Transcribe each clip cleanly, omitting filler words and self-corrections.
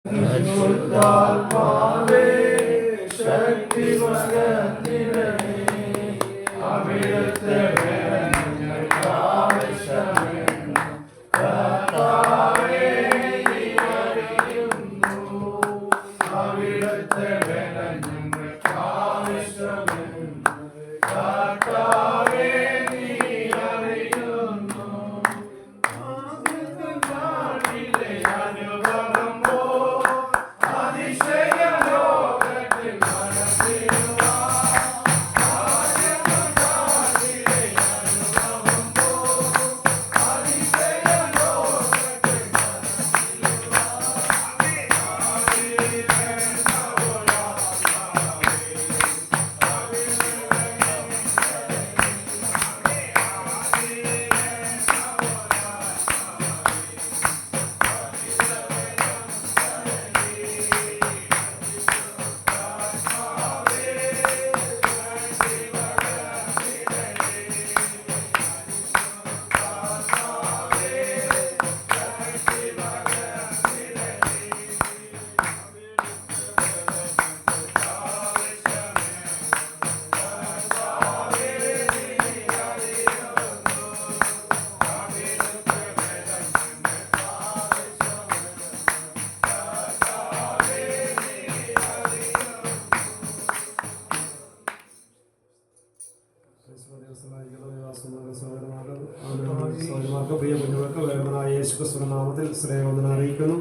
പരിശുദ്ധാത്മാവേ ശക്തി പകർന്നിടണേ. അവിടുത്തെ ബലം ഞങ്ങൾക്ക് ആവശ്യമെന്ന് കർത്താവേ നീ അറിയുന്നു. അവിടുത്തെ ബലം ഞങ്ങൾക്ക് ആവശ്യമെന്ന് കർത്താവേ നീ അറിയുന്നു. ആദ്യത്തെ നാളിലെ അനുഭവം പ്രിയ കുഞ്ഞുങ്ങൾക്ക് വേണ്ടനായ യേശുക്രിസ്തുവിന്റെ നാമത്തിൽ സ്നേഹവന്ദനം അറിയിക്കുന്നു.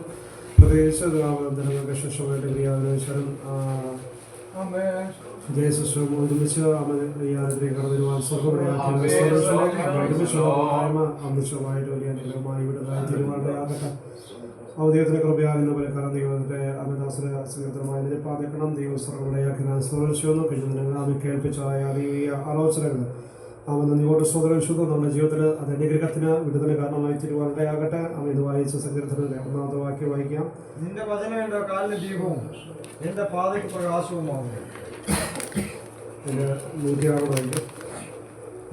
പ്രത്യേകിച്ച് ദിനങ്ങൾക്ക് ശേഷമായിട്ട് പ്രിയാശ്വരൻ ജയശുശ്രൂഷ ഒരുമിച്ച് യാത്രയിൽ കടന്നുവരുവാൻ അമിതമായിട്ട് വലിയ അനുഗ്രഹമായി ഇവിടുത്തെ തിരുവാണ്ടയാകട്ടെ. അവധേയത്തിന് കൃപയാകുന്ന പോലെ കാരണം ദൈവത്തെ അമിതാസുര സംഗീതമായി പാതിക്കണം. ദൈവസ്വറവിടയാക്കി സ്മരിച്ചുവെന്ന് കഴിഞ്ഞ ആദ്യം കേൾപ്പിച്ചതായ ഈ ആലോചനകൾ അവൻ നന്ദിയോട് സ്വതന്ത്രം നമ്മുടെ ജീവിതത്തിൽ അത് അനുഗ്രഹത്തിന് വിടുതല കാരണമായി തിരുവാണ്ടയാകട്ടെ. അവൻ ഇത് വായിച്ച സങ്കീർത്തനത്തിലെ ഒന്നാമത്തെ വാക്യം വായിക്കാം. നിന്റെ വചനം എൻ്റെ കാലിന് ദീപവും എൻ്റെ പാതയ്ക്ക് പ്രകാശവുമാകും. എൻ്റെ 106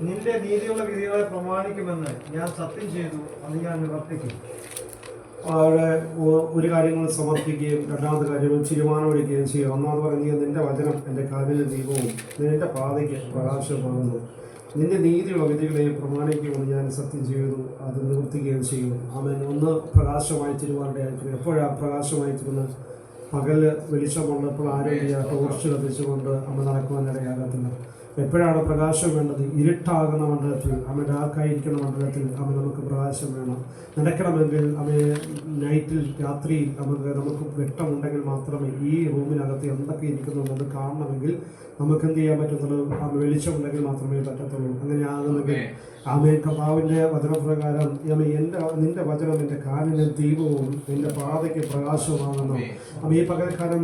നിന്റെ നീതിയുള്ള വിധികളെ പ്രമാണിക്കുമെന്ന് ഞാൻ സത്യം ചെയ്തു, അത് ഞാൻ നിവർത്തിക്കും. അവിടെ ഒരു കാര്യങ്ങൾ സമർപ്പിക്കുകയും രണ്ടാമത്തെ കാര്യങ്ങൾ തീരുമാനമെടുക്കുകയും ചെയ്യും. ഒന്നാമത് പറയുന്നത് നിന്റെ വചനം എൻ്റെ കാലിന് ദീപവും നിന്റെ പാതയ്ക്ക് പ്രകാശമാകുന്നു. നിന്റെ നീതിയുള്ള വിധികളെ പ്രമാണിക്കുമെന്ന് ഞാൻ സത്യം ചെയ്തു, അത് നിവർത്തിക്കുകയും ചെയ്യും. അവൻ ഒന്ന് പ്രകാശമായി തിരുവാണ്ടയായിരുന്നു. എപ്പോഴാണ് പ്രകാശമായി തീരുന്നത്? പകല് വെളിച്ചമുള്ളപ്പോൾ ആരോഗ്യ ടോർച്ച് കത്തിച്ചുകൊണ്ട് അമ്മ നടക്കുവാനിടയാകത്തില്ല. എപ്പോഴാണ് പ്രകാശം വേണ്ടത്? ഇരുട്ടാകുന്ന മണ്ഡലത്തിൽ, അമ്മ ഡാർക്കായിരിക്കുന്ന മണ്ഡലത്തിൽ അമ്മ നമുക്ക് പ്രകാശം വേണം. നടക്കണമെങ്കിൽ അമ്മയെ നൈറ്റിൽ, രാത്രിയിൽ നമുക്ക് വെട്ടമുണ്ടെങ്കിൽ മാത്രമേ ഈ റൂമിനകത്ത് എന്തൊക്കെ ഇരിക്കുന്നു അത് കാണണമെങ്കിൽ നമുക്ക് എന്ത് ചെയ്യാൻ പറ്റത്തുള്ളൂ? അമ്മ വെളിച്ചമുണ്ടെങ്കിൽ മാത്രമേ പറ്റത്തുള്ളൂ. അങ്ങനെ ആകുന്നെങ്കിൽ ആമേ കർത്താവിൻ്റെ വചനപ്രകാരം നിന്റെ വചനം എൻ്റെ കാലിന് ദീപവും എൻ്റെ പാതയ്ക്ക് പ്രകാശവുമാകുന്നു. അമ്മ ഈ പകൽക്കാലം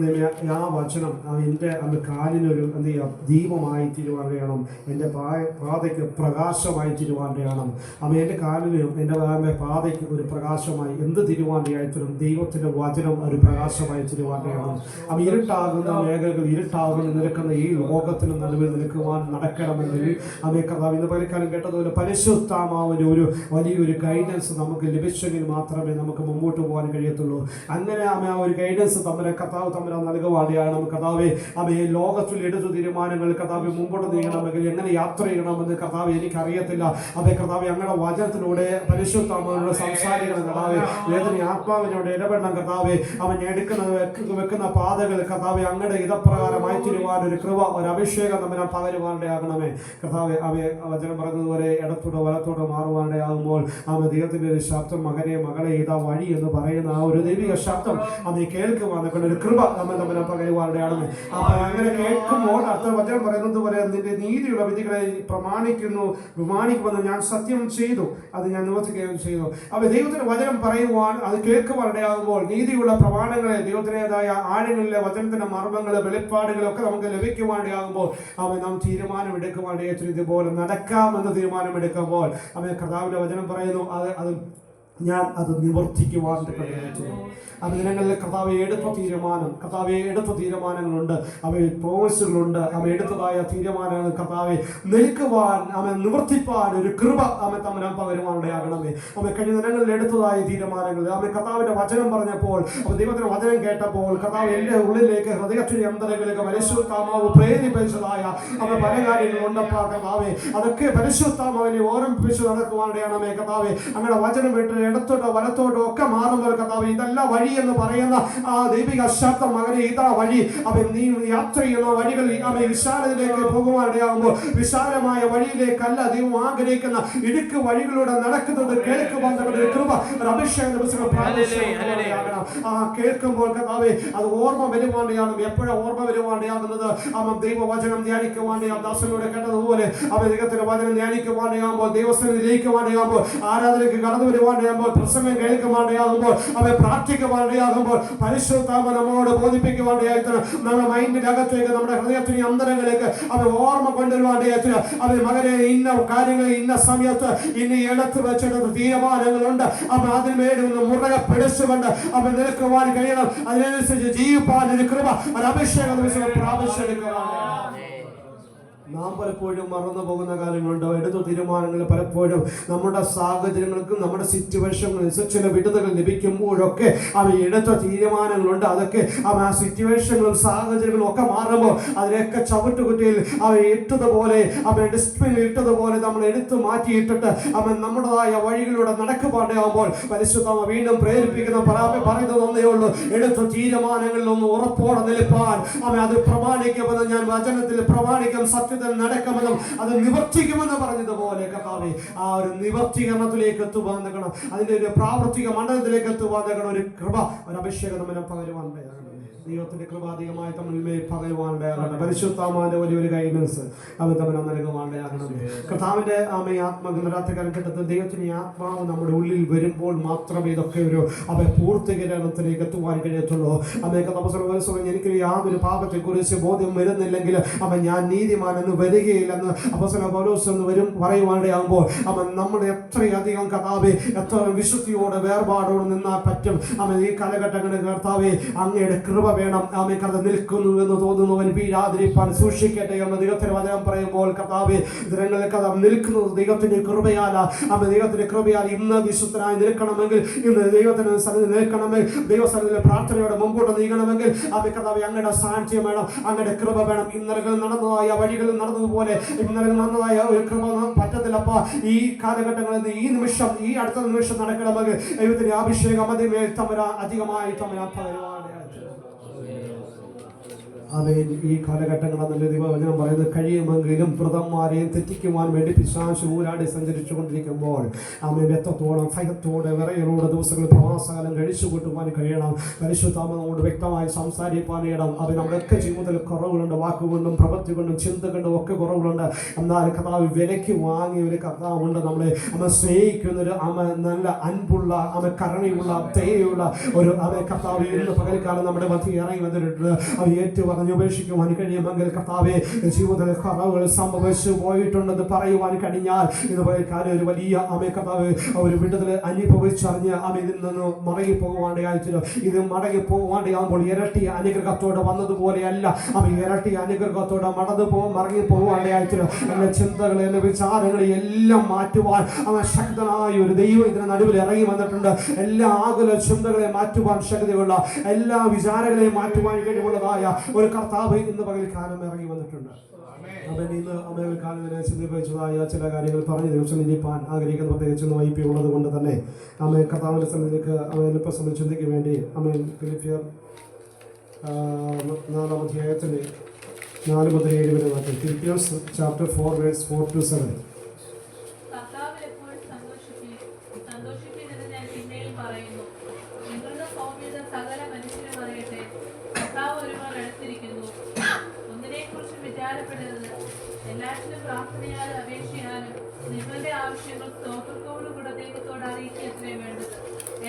ആ വചനം എൻ്റെ അമ്മ കാലിനൊരു എന്ത് ചെയ്യാം? ദീപമായി തീരുവാണ്ടയാണ്. എൻ്റെ പാതയ്ക്ക് പ്രകാശമായി തീരുവാണ്ടയാണ്. അമ്മ എൻ്റെ കാലിനും എൻ്റെ പാതയ്ക്ക് ഒരു പ്രകാശമായി എന്ത് തിരുവാണ്ടയായിട്ടും ദൈവത്തിൻ്റെ വചനം ഒരു പ്രകാശമായി തിരുവാണ്ടയാണ്. അമ്മ ഇരുട്ടാകുന്ന മേഖലകൾ, ഇരുട്ടാകുന്ന നിൽക്കുന്ന ഈ ലോകത്തിന് നടുവിൽ നിൽക്കുവാൻ നടക്കണമെങ്കിൽ അമ്മ കർത്താവ് ഇന്ന് പകൽക്കാലം കേട്ടതുപോലെ പരിശുദ്ധാത്മാവിൻ്റെ ഒരു വലിയൊരു ഗൈഡൻസ് നമുക്ക് ലഭിച്ചെങ്കിൽ മാത്രമേ നമുക്ക് മുമ്പോട്ട് പോകാൻ കഴിയത്തുള്ളൂ. അങ്ങനെ അമ്മ ആ ഒരു ഗൈഡൻസ് കർത്താവ് നൽകുവാതെയാണ് കർത്താവെ അമ്മയെ ലോകത്തിൽ എടുത്ത തീരുമാനങ്ങൾ കർത്താവ് മുമ്പോട്ട് നീങ്ങണമെങ്കിൽ എങ്ങനെ യാത്ര ചെയ്യണമെന്ന് കർത്താവ് എനിക്കറിയത്തില്ല. അതെ കർത്താവ് ഞങ്ങളുടെ വചനത്തിലൂടെ പരിശുദ്ധാത്മാവിനോട് സംസാരിക്കണം കർത്താവെ. വേദന ആത്മാവിനോട് ഇടപെടണം കർത്താവെ. അവൻ വെക്കുന്ന പാതകൾ കർത്താവെ അങ്ങയുടെ ഇതപ്രകാരമായി തീരുവാൻ ഒരു കൃപ, ഒരു അഭിഷേകം നമ്മെ പകരുവാണ്ടയാകണമേ കർത്താവെ. അവയെ വചനം പറയുന്നതുപോലെ ഇടത്തോടോ വലത്തോടോ മാറുവാണ്ടയാകുമ്പോൾ ആമ ദൈവത്തിൻ്റെ ഒരു ശബ്ദം, മകനെ മകളെ ഇതാ വഴി എന്ന് പറയുന്ന ആ ഒരു ദൈവിക ശബ്ദം അമ്മ കേൾക്കുവാൻ ഒരു കൃപ നമ്മൾ തമ്മിൽ പകരുവാണ്ടയാകണമേ. അപ്പൊ അങ്ങനെ കേൾക്കുമ്പോൾ അടുത്ത വചനം പറയുന്നത് പോലെ നിന്റെ നീതിയുള്ള വിധികളെ പ്രമാണിക്കുമെന്ന് ഞാൻ സത്യം ചെയ്തു, അത് ഞാൻ നിവർത്തിക്കുകയും ചെയ്തു. അപ്പൊ ദൈവത്തിന്റെ വചനം പറയുവാൻ, അത് കേൾക്കുവാനിടയാകുമ്പോൾ നീതിയുള്ള പ്രമാണങ്ങളെ, ദൈവത്തിൻ്റെതായ ആഴങ്ങളിലെ വചനത്തിന്റെ മർമ്മങ്ങള്, വെളിപ്പാടുകളൊക്കെ നമുക്ക് ലഭിക്കുവാനിടയാകുമ്പോൾ അവൻ നാം തീരുമാനമെടുക്കുവാനിടയായിട്ട് ഇതുപോലെ നടക്കാമെന്ന് തീരുമാനമെടുക്കുമ്പോൾ അവൻ കർത്താവിന്റെ വചനം പറയുന്നു, അത് ഞാൻ അത് നിവർത്തിക്കുവാൻ കഴിയുന്നു. ദിനങ്ങളിൽ കർത്താവെ എടുത്ത തീരുമാനം, കർത്താവെ എടുത്ത തീരുമാനങ്ങളുണ്ട്, അവയിൽ പ്രോമിസുകളുണ്ട്, അവ എടുത്തതായ തീരുമാനങ്ങൾ കർത്താവെ നിൽക്കുവാൻ, നിവർത്തിപ്പാൻ ഒരു കൃപ തമ്മിൽ പകരുവാനുണ്ടാകണമേ. കഴിഞ്ഞ ദിനങ്ങളിൽ എടുത്തതായ തീരുമാനങ്ങൾ കർത്താവിന്റെ വചനം പറഞ്ഞപ്പോൾ, ദൈവത്തിന്റെ വചനം കേട്ടപ്പോൾ കർത്താവ് എന്റെ ഉള്ളിലേക്ക്, ഹൃദയത്തിന്റെ അന്തരങ്ങളിലേക്ക് പരിശുദ്ധാത്മാവ് പ്രേരിപ്പിച്ചതായ പല കാര്യങ്ങളുണ്ടപ്പാ കർത്താവെ. അതൊക്കെ പരിശുദ്ധാത്മാവിനെ ഓർമ്മിപ്പിച്ച് നടക്കുവാനുണ്ടാകണമേ കർത്താവെ. അങ്ങനെ വചനം വിട്ട് ഇടത്തോട്ടോ വലത്തോട്ടോ ഒക്കെ മാറുമ്പോൾ കർത്താവ് ഇതല്ല വഴി എന്ന് പറയുന്ന ആ ദൈവിക ശബ്ദം, മകനെ ഇതാ വഴി. നീ യാത്ര ചെയ്യുന്ന വഴികൾ വിശാലതയിലേക്ക് പോകുവാനിടയാകുമ്പോൾ വിശാലമായ വഴിയിലേക്കല്ല ദൈവം ആഗ്രഹിക്കുന്ന ഇടുക്ക് വഴികളിലൂടെ നടക്കുന്നത് കേൾക്കുവാൻ കൃപ അഭിഷേകം കേൾക്കുമ്പോൾ കർത്താവെ അത് ഓർമ്മ വരുവാണ്ടിയാണ്. എപ്പോഴാണ് ഓർമ്മ വരുവാണ്ടിയാകുന്നത്? ദൈവവചനം ധ്യാനിക്കുവാണ്ടിയാ ദാസനോട് കേട്ടതുപോലെ ദൈവത്തിന്റെ വചനം ധ്യാനിക്കുവാണ്ടിയാകുമ്പോൾ, ദൈവസ്ഥനിലേക്കുവാണ്ടിയാകുമ്പോൾ, ആരാധനയ്ക്ക് കടന്നു വരുവാണ്ടിയാകുമ്പോൾ, പ്രസംഗം കേൾക്കുവാണ്ടിയാകുമ്പോൾ, പ്രാർത്ഥിക്കുവാണ്ടിയാകുമ്പോൾ, പരിശുദ്ധാത്മ നമ്മോട് ബോധിപ്പിക്കുവാണ്ടിയായിട്ട് നമ്മുടെ മൈൻഡിന്റെ അകത്തേക്ക്, നമ്മുടെ ഹൃദയത്തിന് അന്തരങ്ങളിലേക്ക് ഓർമ്മ കൊണ്ടുവരുവാണ്ടിയായിട്ട് മകനെ ഇന്ന കാര്യങ്ങൾ ഇന്ന സമയത്ത് ഇന്ന ഇടത്ത് വെച്ചെടുത്ത തീരുമാനങ്ങളുണ്ട്. അതിനുവേണ്ടി ഒന്ന് മുറകെ പിടിച്ചുകൊണ്ട് നിൽക്കുവാൻ കഴിയണം. അതിനനുസരിച്ച് ജീവിപ്പാൻ ഒരു കൃപ, ഒരു അഭിഷേകം പ്രാപിച്ചെടുക്കുവാൻ. നാം പലപ്പോഴും മറന്നു പോകുന്ന കാര്യങ്ങളുണ്ടോ? എടുത്ത തീരുമാനങ്ങൾ പലപ്പോഴും നമ്മുടെ സാഹചര്യങ്ങൾക്കും നമ്മുടെ സിറ്റുവേഷനുകൾക്ക് ചില വിടുതകൾ ലഭിക്കുമ്പോഴൊക്കെ എടുത്ത തീരുമാനങ്ങളുണ്ട്. അതൊക്കെ ആ സിറ്റുവേഷനുകളും സാഹചര്യങ്ങളും ഒക്കെ മാറുമ്പോൾ അതിനൊക്കെ ചവിട്ടുകുറ്റിയിൽ ഇട്ടതുപോലെ ഡസ്റ്റ്ബിനിൽ ഇട്ടതുപോലെ നമ്മൾ എടുത്തു മാറ്റിയിട്ടിട്ട് നമ്മുടേതായ വഴികളിലൂടെ നടക്കുപാണ്ടാകുമ്പോൾ പരിശുദ്ധ വീണ്ടും പ്രേരിപ്പിക്കുന്ന പറയുന്നത് ഒന്നേ ഉള്ളൂ: എടുത്ത തീരുമാനങ്ങളിൽ ഒന്ന് ഉറപ്പോടെ നിൽപ്പാൻ അത് പ്രമാണിക്കുമെന്ന് ഞാൻ വചനത്തിൽ പ്രമാണിക്കും, സത്യത്തിൽ നടക്കുമെന്നും അത് നിവർത്തിക്കുമെന്ന് പറഞ്ഞതുപോലെ കർത്താവേ ആ ഒരു നിവർത്തീകരണത്തിലേക്ക് എത്തുവാൻ നിൽക്കണം. അതിന്റെ ഒരു പ്രാവർത്തിക മണ്ഡലത്തിലേക്ക് എത്തുവാൻ നിൽക്കണം. ഒരു കൃപ, ഒരു അഭിഷേകം നമ്മൾ പകരുവാൻ തയ്യാറാണ്. ദൈവത്തിന്റെ കൃപാധികമായി തമ്മിൽ പകരുവാനുണ്ടാകണം. പരിശുദ്ധാത്മാവിന്റെ വലിയൊരു ഗൈഡൻസ് അവൻ തമ്മിൽ നൽകുവാനുണ്ടാകണം. കർത്താവിന്റെ ആത്മഗന്ധരാത്രികാലം ഘട്ടത്തിൽ ദൈവത്തിന്റെ ആത്മാവ് നമ്മുടെ ഉള്ളിൽ വരുമ്പോൾ മാത്രമേ ഇതൊക്കെ ഒരു പൂർത്തീകരണത്തിലേക്ക് എത്തുവാൻ കഴിയത്തുള്ളൂ. എനിക്ക് യാതൊരു പാപത്തെ കുറിച്ച് ബോധ്യം വരുന്നില്ലെങ്കിൽ ഞാൻ നീതിമാൻ എന്ന് വരികയില്ലെന്ന് അപ്പോസ്തലൻ പൗലോസ് എന്ന് വരും പറയുവാനിടയാകുമ്പോൾ നമ്മൾ എത്രയധികം കർത്താവേ എത്ര വിശുദ്ധിയോടെ വേർപാടോടെ നിന്നാൽ പറ്റും. ഈ കാലഘട്ടങ്ങളിൽ കർത്താവേ അങ്ങയുടെ കൃപ വേണം. കർത്താവ് നിൽക്കുന്നു എന്ന് തോന്നുന്നവൻ വീഴാതിരിപ്പാൻ സൂക്ഷിക്കട്ടെ എന്ന് ദൈവത്തിന്റെ വചനം പറയുമ്പോൾ കർത്താവേ ദിനങ്ങളിൽ കർത്താവ് നിൽക്കുന്നത് ദൈവത്തിന്റെ കൃപയാല. ദൈവത്തിന്റെ കൃപയാൽ ഇന്ന് വിശുദ്ധനായി നിൽക്കണമെങ്കിൽ, ഇന്ന് ദൈവത്തിന് സന്നിധി നിൽക്കണമെങ്കിൽ, ദൈവസന്നിധിയിലെ പ്രാർത്ഥനയോടെ മുമ്പോട്ട് നീങ്ങണമെങ്കിൽ കർത്താവേ അങ്ങയുടെ സാന്നിധ്യം വേണം, അങ്ങയുടെ കൃപ വേണം. ഇന്നലകൾ നടന്നതായ വഴികളിൽ നടന്നതുപോലെ ഇന്നലകൾ നടന്നതായ ഒരു കൃപ പറ്റത്തില്ലപ്പ. ഈ കാലഘട്ടങ്ങളിൽ ഈ നിമിഷം, ഈ അടുത്ത നിമിഷം നടക്കണമെങ്കിൽ ദൈവത്തിന്റെ അഭിഷേകം അതിമേൽ അധികമായി പകരുവാൻ. ഈ കാലഘട്ടങ്ങളിൽ ദൈവവചനം പറയുന്നത് കഴിയുമെങ്കിലും വ്രതന്മാരെയും തെറ്റിക്കുവാൻ വേണ്ടി പിശാച് ഊരാടി സഞ്ചരിച്ചു കൊണ്ടിരിക്കുമ്പോൾ വ്യക്തത്തോളം ഭയത്തോടെ വിറയലോടെ ദിവസങ്ങൾ പ്രവാസകാലം കഴിച്ചു കൂട്ടുവാൻ കഴിയണം. പരിശുദ്ധാത്മാവോട് വ്യക്തമായി സംസാരിക്കാൻ ഇടം. നമ്മുടെയൊക്കെ ജീവിതത്തിൽ കുറവുകളുണ്ട്, വാക്കുകൊണ്ടും പ്രവൃത്തി കൊണ്ടും ചിന്ത കൊണ്ടും ഒക്കെ കുറവുകളുണ്ട്. എന്നാൽ കർത്താവ് വിലയ്ക്ക് വാങ്ങിയ ഒരു കർത്താവുണ്ട്. നമ്മളെ സ്നേഹിക്കുന്നൊരു നല്ല അൻപുള്ള കരുണയുള്ള ദയയുള്ള ഒരു കർത്താവ് ഇന്ന് പകൽക്കാലം നമ്മുടെ മധ്യ ഇറങ്ങി വന്നിട്ടുണ്ട്. അത് ഏറ്റവും ഉപേക്ഷിക്കുവാൻ കഴിയുമെങ്കിൽ കർത്താവേ ജീവിതത്തിൽ കുറവുകൾ സംഭവിച്ചു പോയിട്ടുണ്ടെന്ന് പറയുവാൻ കഴിഞ്ഞാൽ ഇതുപോലെ കാര്യം ഒരു വലിയ കർത്താവ് ഒരു വിടുതൽ അനുഭവിച്ചറിഞ്ഞ് ഇതിൽ നിന്ന് മടങ്ങി പോകുവാണ്ടായിട്ടില്ല. ഇത് മടങ്ങി പോകുവാണ്ടാകുമ്പോൾ ഇരട്ടി അനുഗ്രഹത്തോടെ വന്നതുപോലെയല്ല. ഇരട്ടി അനുഗ്രഹത്തോടെ മടങ്ങി പോകുവാണ്ടായിട്ടില്ല. എന്റെ ചിന്തകൾ, എന്റെ വിചാരങ്ങൾ എല്ലാം മാറ്റുവാൻ ശക്തനായ ഒരു ദൈവം ഇതിന് നടുവിൽ ഇറങ്ങി വന്നിട്ടുണ്ട്. എല്ലാ ആകുല ചിന്തകളെ മാറ്റുവാൻ ശക്തിയുള്ള, എല്ലാ വിചാരങ്ങളെയും മാറ്റുവാൻ കഴിവുള്ളതായ ഒരു കർത്താവ് ഇന്ന് പകൽക്കാലം ഇറങ്ങി വന്നിട്ടുണ്ട്. അവൻ ഇന്ന് പകൽക്കാലം ചിന്തിപ്പിച്ചതായ ചില കാര്യങ്ങൾ പറഞ്ഞ് ദിവസം ഇരിപ്പാൻ ആഗ്രഹിക്കുന്ന പ്രത്യേകിച്ച് വൈപ്പി ഉള്ളത് കൊണ്ട് തന്നെ കർത്താവിന്റെ സ്ഥലത്തേക്ക് എളുപ്പ സമയം ചിന്തിക്ക് വേണ്ടി ഫിലിപ്പിയർ 4 അധ്യായത്തിന് 4 മുതൽ 7 വരെ മാറ്റി. ഫിലിപ്പിയേഴ്സ് ചാപ്റ്റർ 4 വേഴ്സ് 4 to 7. എല്ലാറ്റിനും പ്രാർത്ഥനയാലും അപേക്ഷയാലും നിങ്ങളുടെ ആവശ്യങ്ങൾ സ്തോത്രത്തോടുകൂടെ ദൈവത്തോട് അറിയിക്കത്രേ വേണ്ടത്.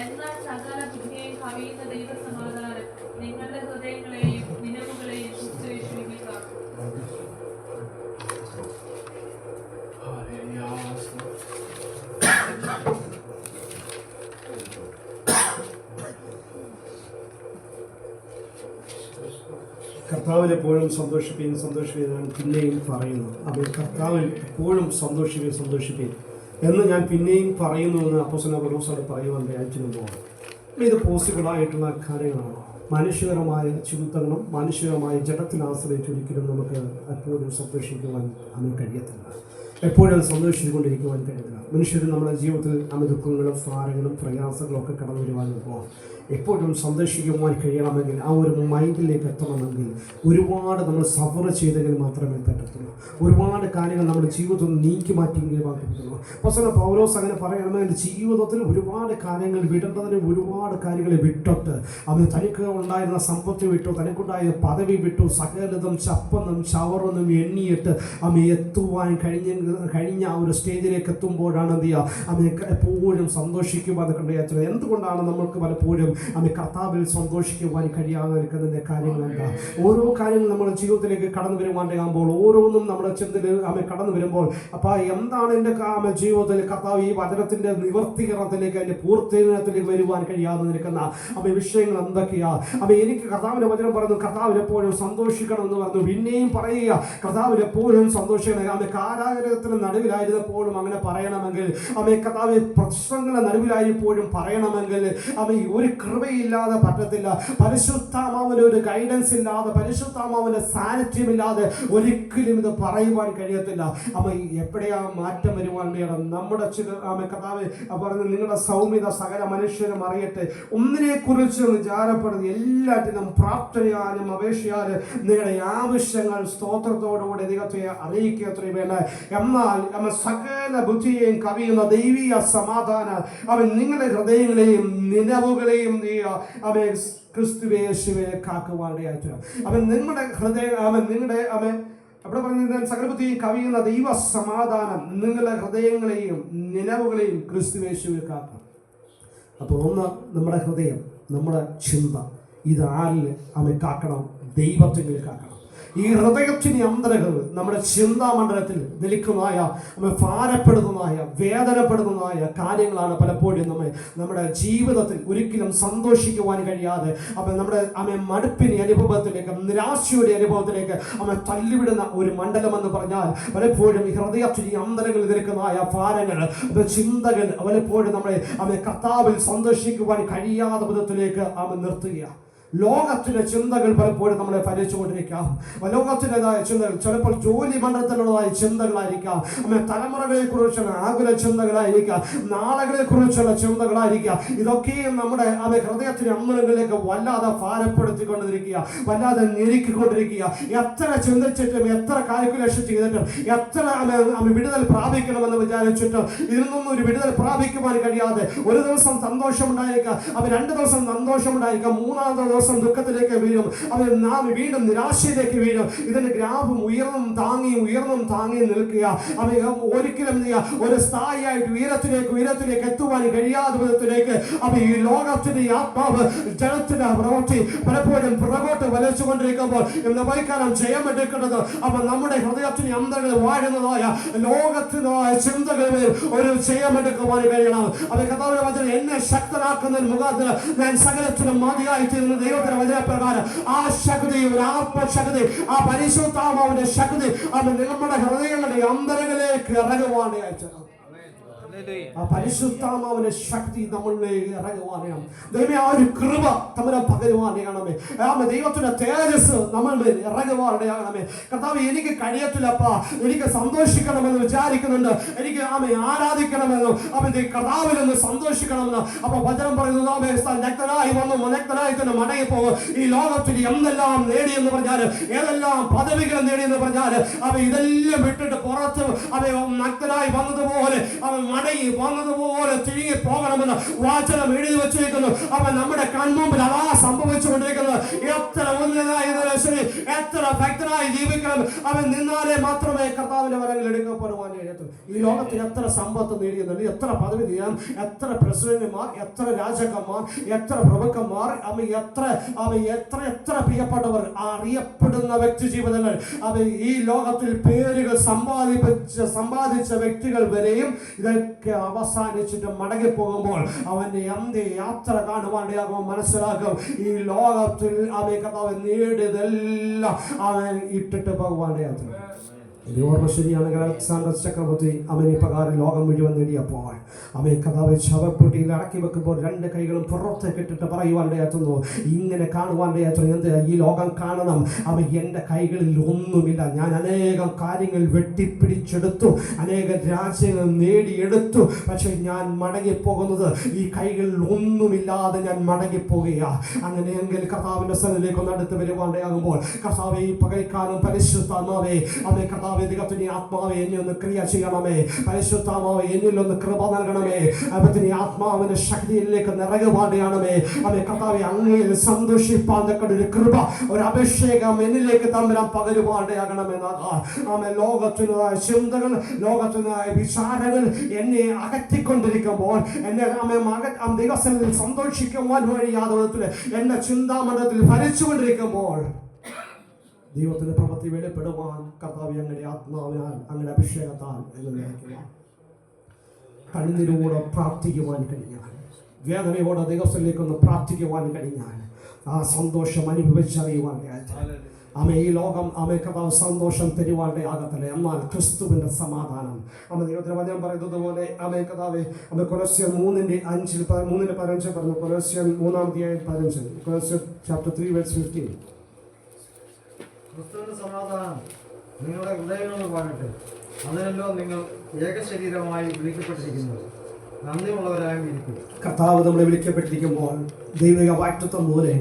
എന്നാൽ സകല ബുദ്ധിയെയും കവിയുന്ന ദൈവസമാധാനം നിങ്ങളുടെ ഹൃദയങ്ങളെയും നിലവുകളെയും ശുശ്രൂഷിക്കുക. കർത്താവിൽ എപ്പോഴും സന്തോഷിപ്പീൻ ഞാൻ പിന്നെയും പറയുന്നു. അവൻ കർത്താവിൽ എപ്പോഴും സന്തോഷിപ്പീൻ എന്ന് ഞാൻ പിന്നെയും പറയുന്നു എന്ന് അപ്പോസ്തലനായ പൗലോസ് പറയുവാൻ വിചാരിച്ചിരുന്നതാണ്. ഇത് പോസിബിളായിട്ടുള്ള കാര്യങ്ങളാണ്. മനുഷ്യപരമായ ചിന്തകളും മനുഷ്യപരമായ ജഡത്തിൽ ആശ്രയിച്ച് ഒരിക്കലും നമുക്ക് എപ്പോഴും സന്തോഷിക്കുവാൻ കഴിയത്തില്ല. എപ്പോഴും സന്തോഷിച്ചുകൊണ്ടിരിക്കുവാൻ കഴിയില്ല. മനുഷ്യർ നമ്മുടെ ജീവിതത്തിൽ ദുഃഖങ്ങളും ഭാരങ്ങളും പ്രയാസങ്ങളും ഒക്കെ കടന്നു വരുവാനുമ്പോൾ എപ്പോഴും സന്തോഷിക്കുവാൻ കഴിയണമെങ്കിൽ ആ ഒരു മൈൻഡിലേക്ക് എത്തണമെങ്കിൽ ഒരുപാട് നമ്മൾ സഫർ ചെയ്തെങ്കിൽ മാത്രമേ പറ്റത്തുള്ളൂ. ഒരുപാട് കാര്യങ്ങൾ നമ്മുടെ ജീവിതത്തിൽ നീക്കി മാറ്റിയെങ്കിൽ പറ്റത്തുള്ളൂ. പക്ഷേ പൗലോസ് അങ്ങനെ പറയണമെങ്കിൽ ജീവിതത്തിൽ ഒരുപാട് കാര്യങ്ങൾ വിടേണ്ടതിന് ഒരുപാട് കാര്യങ്ങൾ വിട്ടിട്ട് അവൻ തനിക്ക് ഉണ്ടായിരുന്ന സമ്പത്ത് വിട്ടു, തനിക്കുണ്ടായ പദവി വിട്ടു, സകലതും ചപ്പന്നും ചവറൊന്നും എണ്ണിയിട്ട് അവൻ എത്തുവാൻ കഴിഞ്ഞ ആ ഒരു സ്റ്റേജിലേക്ക് എത്തുമ്പോഴാണ് എന്ത് ചെയ്യുക, അവൻ എപ്പോഴും സന്തോഷിക്കുവാൻ കണ്ടു. എന്തുകൊണ്ടാണ് നമ്മൾക്ക് പലപ്പോഴും അവൻ കർത്താവിൽ സന്തോഷിക്കുവാൻ കഴിയാതെ നിൽക്കുന്നതിൻ്റെ കാര്യങ്ങൾ എന്താ? ഓരോ കാര്യങ്ങളും നമ്മുടെ ജീവിതത്തിലേക്ക് കടന്നു വരുവാണ്ടാകുമ്പോൾ ഓരോന്നും നമ്മുടെ ചിന്തയിൽ അവൻ കടന്നു വരുമ്പോൾ അപ്പോൾ എന്താണ് എൻ്റെ ജീവിതത്തിൽ കർത്താവ് ഈ വചനത്തിൻ്റെ നിവർത്തീകരണത്തിലേക്ക് അതിൻ്റെ പൂർത്തീകരണത്തിലേക്ക് വരുവാൻ കഴിയാതെ നിൽക്കുന്ന അവൻ വിഷയങ്ങൾ എന്തൊക്കെയാ? അവൻ എനിക്ക് കർത്താവിൻ്റെ വചനം പറഞ്ഞു കർത്താവിൽ എപ്പോഴും സന്തോഷിക്കണം എന്ന് പറഞ്ഞു. പിന്നെയും പറയുക കർത്താവിൽ എപ്പോഴും സന്തോഷിക്കണം. അവൻ കാരാഗ്രഹത്തിന് നടുവിലായിരുന്നപ്പോഴും അങ്ങനെ പറയണമെങ്കിൽ, അവൻ കർത്താവ് പ്രശ്നങ്ങളുടെ നടുവിലായപ്പോഴും പറയണമെങ്കിൽ അവൻ ഒരു കൃപയില്ലാതെ പറ്റത്തില്ല. പരിശുദ്ധാത്മാവിന്റെ ഒരു ഗൈഡൻസ് ഇല്ലാതെ, പരിശുദ്ധാത്മാവിന്റെ സാന്നിധ്യമില്ലാതെ ഒരിക്കലും ഇത് പറയുവാൻ കഴിയത്തില്ല. അവ എപ്പോഴാ മാറ്റം വരുവാൻ വേണം? നമ്മുടെ കർത്താവ് പറഞ്ഞ് നിങ്ങളുടെ സൗമ്യത സകല മനുഷ്യരും അറിയട്ടെ. ഒന്നിനെ കുറിച്ച് വിചാരപ്പെടുന്നത് എല്ലാറ്റിനും പ്രാർത്ഥനയാലും അപേക്ഷയാലും നിങ്ങളുടെ ആവശ്യങ്ങൾ സ്തോത്രത്തോടുകൂടി ദൈവത്തെ അറിയിക്കത്രേ വേണ്ട. എന്നാൽ അവൻ സകല ബുദ്ധിയെയും കവിയുന്ന ദൈവീയ സമാധാനം അവൻ നിങ്ങളുടെ ഹൃദയങ്ങളെയും നിലവുകളെയും അവൻ ക്രിസ്തുയേശുവിനെ കാക്കുവാനായിട്ട് അവൻ നിങ്ങളുടെ ഹൃദയം അവൻ അവിടെ പറഞ്ഞ സകലബുദ്ധിയും കവിയുന്ന ദൈവ സമാധാനം നിങ്ങളുടെ ഹൃദയങ്ങളെയും നിലവുകളെയും ക്രിസ്തുയേശുവിൽ കാക്കും. അപ്പോൾ ഒന്ന് നമ്മുടെ ഹൃദയം, നമ്മുടെ ചിന്ത, ഇത് ആരിൽ അവൻ കാക്കണം? ദൈവത്തിൽ കാക്കണം. ഈ ഹൃദയത്തിന് അന്തരകൾ നമ്മുടെ ചിന്താമണ്ഡലത്തിൽ നിൽക്കുന്നതായ ഭാരപ്പെടുന്നതായ വേദനപ്പെടുന്നതായ കാര്യങ്ങളാണ് പലപ്പോഴും നമ്മുടെ ജീവിതത്തിൽ ഒരിക്കലും സന്തോഷിക്കുവാൻ കഴിയാതെ നമ്മുടെ മടുപ്പിന്റെ അനുഭവത്തിലേക്ക്, നിരാശയുടെ അനുഭവത്തിലേക്ക് തള്ളിവിടുന്ന ഒരു മണ്ഡലം എന്ന് പറഞ്ഞാൽ പലപ്പോഴും ഈ ഹൃദയത്തിന് അന്തരങ്ങളിൽ നിൽക്കുന്നതായ ഭാരങ്ങൾ, ചിന്തകൾ പലപ്പോഴും നമ്മളെ കർത്താവിൽ സന്തോഷിക്കുവാൻ കഴിയാത്ത വിധത്തിലേക്ക് നിർത്തുക. ലോകത്തിന്റെ ചിന്തകൾ പലപ്പോഴും നമ്മളെ ഭരിച്ചുകൊണ്ടിരിക്കാം. ലോകത്തിൻ്റെതായ ചിന്തകൾ ചിലപ്പോൾ ജോലി മണ്ഡലത്തിലുള്ളതായ ചിന്തകളായിരിക്കാം, തലമുറകളെ കുറിച്ചുള്ള ആകുല ചിന്തകളായിരിക്കാം, നാളുകളെ കുറിച്ചുള്ള ചിന്തകളായിരിക്കാം. ഇതൊക്കെയും നമ്മുടെ ഹൃദയത്തിന്റെ അമ്പലങ്ങളിലേക്ക് വല്ലാതെ ഭാരപ്പെടുത്തിക്കൊണ്ടിരിക്കുക, വല്ലാതെ ഞെരുക്കിക്കൊണ്ടിരിക്കുക. എത്ര ചിന്തിച്ചിട്ടും എത്ര കാൽക്കുലേഷൻ ചെയ്തിട്ടും എത്ര വിടുതൽ പ്രാപിക്കണമെന്ന് വിചാരിച്ചിട്ടും ഇതിൽ നിന്നും ഒരു വിടുതൽ പ്രാപിക്കുവാൻ കഴിയാതെ ഒരു ദിവസം സന്തോഷമുണ്ടായിരിക്കാം, 2 ദിവസം സന്തോഷമുണ്ടായിരിക്കാം, 3-ാമത്തെ ദിവസം ദുഃഖത്തിലേക്ക് വീഴും, നാം വീണ്ടും നിരാശയിലേക്ക് വീഴും. ഇതിന്റെ ഗ്രാഫും ഉയർന്നും താങ്ങിയും നിൽക്കുക. ഒരിക്കലും ഒരു സ്ഥായിയായിട്ട് ഉയരത്തിലേക്ക് എത്തുവാൻ കഴിയാത്ത വിധത്തിലേക്ക് ഈ ലോകത്തിന്റെ ആത്മാവ് ജനത്തിന്റെ പ്രവൃത്തി പലപ്പോഴും പുറകോട്ട് വലിച്ചുകൊണ്ടിരിക്കുമ്പോൾ ഇന്ന് വൈകാലം ജയമെടുക്കേണ്ടത് നമ്മുടെ ഹൃദയത്തിന് അന്തരങ്ങളിൽ വാഴുന്നതായ ലോകത്തിനായ ചിന്തകളിൽ ഒരു ജയമെടുക്കുവാൻ കഴിയണം. കർത്താവിന്റെ വചനം എന്നെ ശക്തനാക്കുന്നതിന് മുഖാന്തരം ഞാൻ സകലത്തിനും മതിയായി തീരുന്ന ദൈവത്തിന്റെ വചനപ്രകാരം ആ ശക്തിയും ആത്മശക്തി, ആ പരിശുദ്ധാത്മാവിന്റെ ശക്തി നമ്മുടെ ഹൃദയങ്ങളുടെ അന്തരങ്ങളിലേക്ക് ഇറങ്ങുവാൻ അയച്ചത്. ആ പരിശുദ്ധാത്മാവിന്റെ ശക്തി നമ്മളിലേക്ക് ഇറങ്ങുവാനാണ്. ദൈവമേ ആ ഒരു കൃപ നമ്മളെ പകരുവാനാണമേ. ദൈവത്തിന്റെ തേജസ് നമ്മളിൽ ഇറങ്ങുവാനാണമേ. കർത്താവ് എനിക്ക് കഴിയത്തില്ലപ്പാ, എനിക്ക് സന്തോഷിക്കണമെന്ന് വിചാരിക്കുന്നുണ്ട്, എനിക്ക് ആരാധിക്കണമെന്നും കർത്താവിൽ നിന്ന് സന്തോഷിക്കണമെന്ന് അപ്പൊ വചനം പറയുന്നത് രക്തനായി വന്നു മനക്തനായി തന്നെ മടങ്ങിപ്പോകും. ഈ ലോകത്തിൽ എന്തെല്ലാം നേടിയെന്ന് പറഞ്ഞാല്, ഏതെല്ലാം പദവികൾ നേടിയെന്ന് പറഞ്ഞാല് ഇതെല്ലാം വിട്ടിട്ട് പുറത്ത് നക്തനായി വന്നതുപോലെ വന്നതുപോലെ തിരികെ പോകണമെന്ന് വാചനം എഴുതി വെച്ചിരിക്കുന്നു. അവൻ നമ്മുടെ കൺമുമ്പിൽ അതാ സംഭവിച്ചുകൊണ്ടിരിക്കുന്നത്. എത്ര ഉന്നതനായ ദൈവത്തിന് എത്ര ഭക്തനായി ജീവിക്കണം. അവൻ നിന്നാലേ മാത്രമേ കർത്താവിന്റെ വരങ്ങൾ എടുക്കപ്പെടുവാൻ കഴിയത്തുള്ളൂ. ഈ ലോകത്തിൽ എത്ര സമ്പത്ത് നേടിയെന്നുണ്ട്, എത്ര പദവി നേടാം, എത്ര പ്രസിഡന്റുമാർ, എത്ര രാജാക്കന്മാർ, എത്ര പ്രഭുക്കന്മാർ, എത്ര പ്രിയപ്പെട്ടവർ, അറിയപ്പെടുന്ന വ്യക്തി ജീവിതങ്ങൾ, ഈ ലോകത്തിൽ പേരുകൾ സമ്പാദിച്ച വ്യക്തികൾ വരെയും ഇതൊക്കെ അവസാനിച്ചിട്ട് മടങ്ങി പോകുമ്പോൾ അവന്റെ യാത്ര കാണുവാണ്ടാകും, മനസ്സിലാക്കും ഈ ലോകത്തിൽ കർത്താവ് നേടിയതെല്ലാം അവൻ ഇട്ടിട്ട് പോകുവാണ്ടാകും. ഓർമ്മ ശരിയാണെങ്കിൽ അലക്സാണ്ടർ ചക്രവർത്തി അവൻ ഈ പ്രകാരം ലോകം മുഴുവൻ നേടിയപ്പോൾ അവൻ കഥാവ് ശവപ്പെട്ടിയിൽ ഇറക്കി വെക്കുമ്പോൾ 2 കൈകളും പുറത്തേക്ക് ഇട്ടിട്ട് പറയുവാനിടയാത്തുന്നു, ഇങ്ങനെ കാണുവാനിടയാത്തുന്നു, എന്ത് ഈ ലോകം കാണണം, അവൻ എൻ്റെ കൈകളിൽ ഒന്നുമില്ല, ഞാൻ അനേകം കാര്യങ്ങൾ വെട്ടിപ്പിടിച്ചെടുത്തു, അനേകം രാജ്യങ്ങൾ നേടിയെടുത്തു, പക്ഷെ ഞാൻ മടങ്ങിപ്പോകുന്നത് ഈ കൈകളിൽ ഒന്നുമില്ലാതെ ഞാൻ മടങ്ങിപ്പോകുകയാണ്. അങ്ങനെയെങ്കിൽ കർത്താവിൻ്റെ സ്ഥലത്തിലേക്ക് ഒന്ന് അടുത്ത് വരുവാനിടയാകുമ്പോൾ കർത്താവെ ഈ പകൽക്കാലം പരിശുദ്ധാത്മാവേ, അവൻ കർത്താവ് ദൈവത്തിന്റെ ആത്മാവെ എന്നെ ഒന്ന് ക്രിയ ചെയ്യണമേ, പരിശുദ്ധാത്മാവെ എന്നിലൊന്ന് കൃപ നൽകണമേ, അവത്തിന്റെ ആത്മാവിന്റെ ശക്തിയിലേക്ക് നിറകുവാടെയാണമേ, അവൻ കർത്താവെ അങ്ങയിൽ സന്തോഷിപ്പാൻ ഒരു കൃപ, ഒരു അഭിഷേകം എന്നിലേക്ക് തമ്പുരാൻ പകരുവാടെയാകണമെന്നാണ്. ആമേ ലോകത്തിനായ ചിന്തകൾ, ലോകത്തിനായ വിചാരങ്ങൾ എന്നെ അകറ്റിക്കൊണ്ടിരിക്കുമ്പോൾ, എന്നെ ദൈവത്തിൽ സന്തോഷിക്കുവാൻ വഴിയാതെ എന്റെ ചിന്താമണ്ഡലത്തിൽ ഭരിച്ചുകൊണ്ടിരിക്കുമ്പോൾ ദൈവത്തിന്റെ പ്രവൃത്തി വെളിപ്പെടുവാൻ കർത്താവ് അങ്ങയുടെ ആത്മാവിനാൽ അങ്ങയുടെ അഭിഷേകത്താൽ എന്ന് നിറയ്ക്കുക. കണ്ണീരോടെ പ്രാർത്ഥിക്കുവാൻ കഴിഞ്ഞാൽ, വേദനയോടെ ദൈവത്തിലേക്കൊന്ന് പ്രാർത്ഥിക്കുവാൻ കഴിഞ്ഞാൽ ആ സന്തോഷം അനുഭവിച്ചറിയുവാൻ ഈ ലോകം കർത്താവ് സന്തോഷം തരുവാൻ്റെ ആകത്തില്ല. എന്നാൽ ക്രിസ്തുവിന്റെ സമാധാനം ദൈവത്തിന് വചനം പറയുന്നത് പോലെ കർത്താവ് കൊലോസ്യർ 3:5 പറഞ്ഞു. കൊലോസ്യർ 3:15, കൊലോസ്യർ chapter 3:15. ക്രിസ്തുവിന്റെ സമാധാനം നിങ്ങളുടെ ഹൃദയങ്ങളിൽ വാഴട്ടെ, അതിനല്ലോ നിങ്ങൾ ഏകശരീരമായി വിളിക്കപ്പെട്ടിരിക്കുന്നത്, നന്ദിയുള്ളവരായിരിക്കും. കർത്താവ് നമ്മളെ വിളിക്കപ്പെട്ടിരിക്കുമ്പോൾ ദൈവിക വാക്തത്വം പോലെ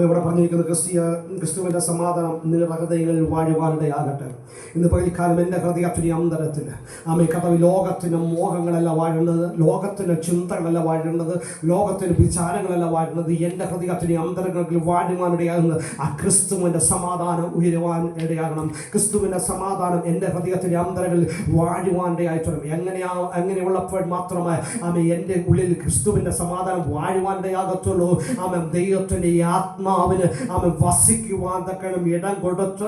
ഇവിടെ പറഞ്ഞിരിക്കുന്നത് ക്രിസ്തുവിന്റെ സമാധാനം നിങ്ങളുടെ ഹൃദയങ്ങളിൽ വാഴുവാനിടയാകട്ടെ. ഇന്ന് പകൽക്കാലം എൻ്റെ ഹൃദയത്തിന് അന്തരത്തിൽ കർത്താവ് ലോകത്തിൻ്റെ മോഹങ്ങളല്ല വാഴുന്നത്, ലോകത്തിൻ്റെ ചിന്തകളല്ല വാഴുന്നത്, ലോകത്തിൻ്റെ വിചാരങ്ങളല്ല വാഴുന്നത്. എൻ്റെ ഹൃദയത്തിന് അന്തരങ്ങളിൽ വാഴുവാനിടയാകുന്നത് ആ ക്രിസ്തുവിൻ്റെ സമാധാനം ഉയരുവാൻ ഇടയാകണം. ക്രിസ്തുവിൻ്റെ സമാധാനം എൻ്റെ ഹൃദയത്തിൻ്റെ അന്തരങ്ങളിൽ വാഴുവാനിടയായിട്ടുണ്ട്. എങ്ങനെയുള്ളപ്പോൾ മാത്രമേ എൻ്റെ ഉള്ളിൽ ക്രിസ്തുവിൻ്റെ സമാധാനം വാഴുവാനിടയാകത്തുള്ളൂ. ദൈവത്തിൻ്റെ ആത്മാവിന് വസിക്കുവാൻ തക്കണം ഇടം കൊടുത്ത്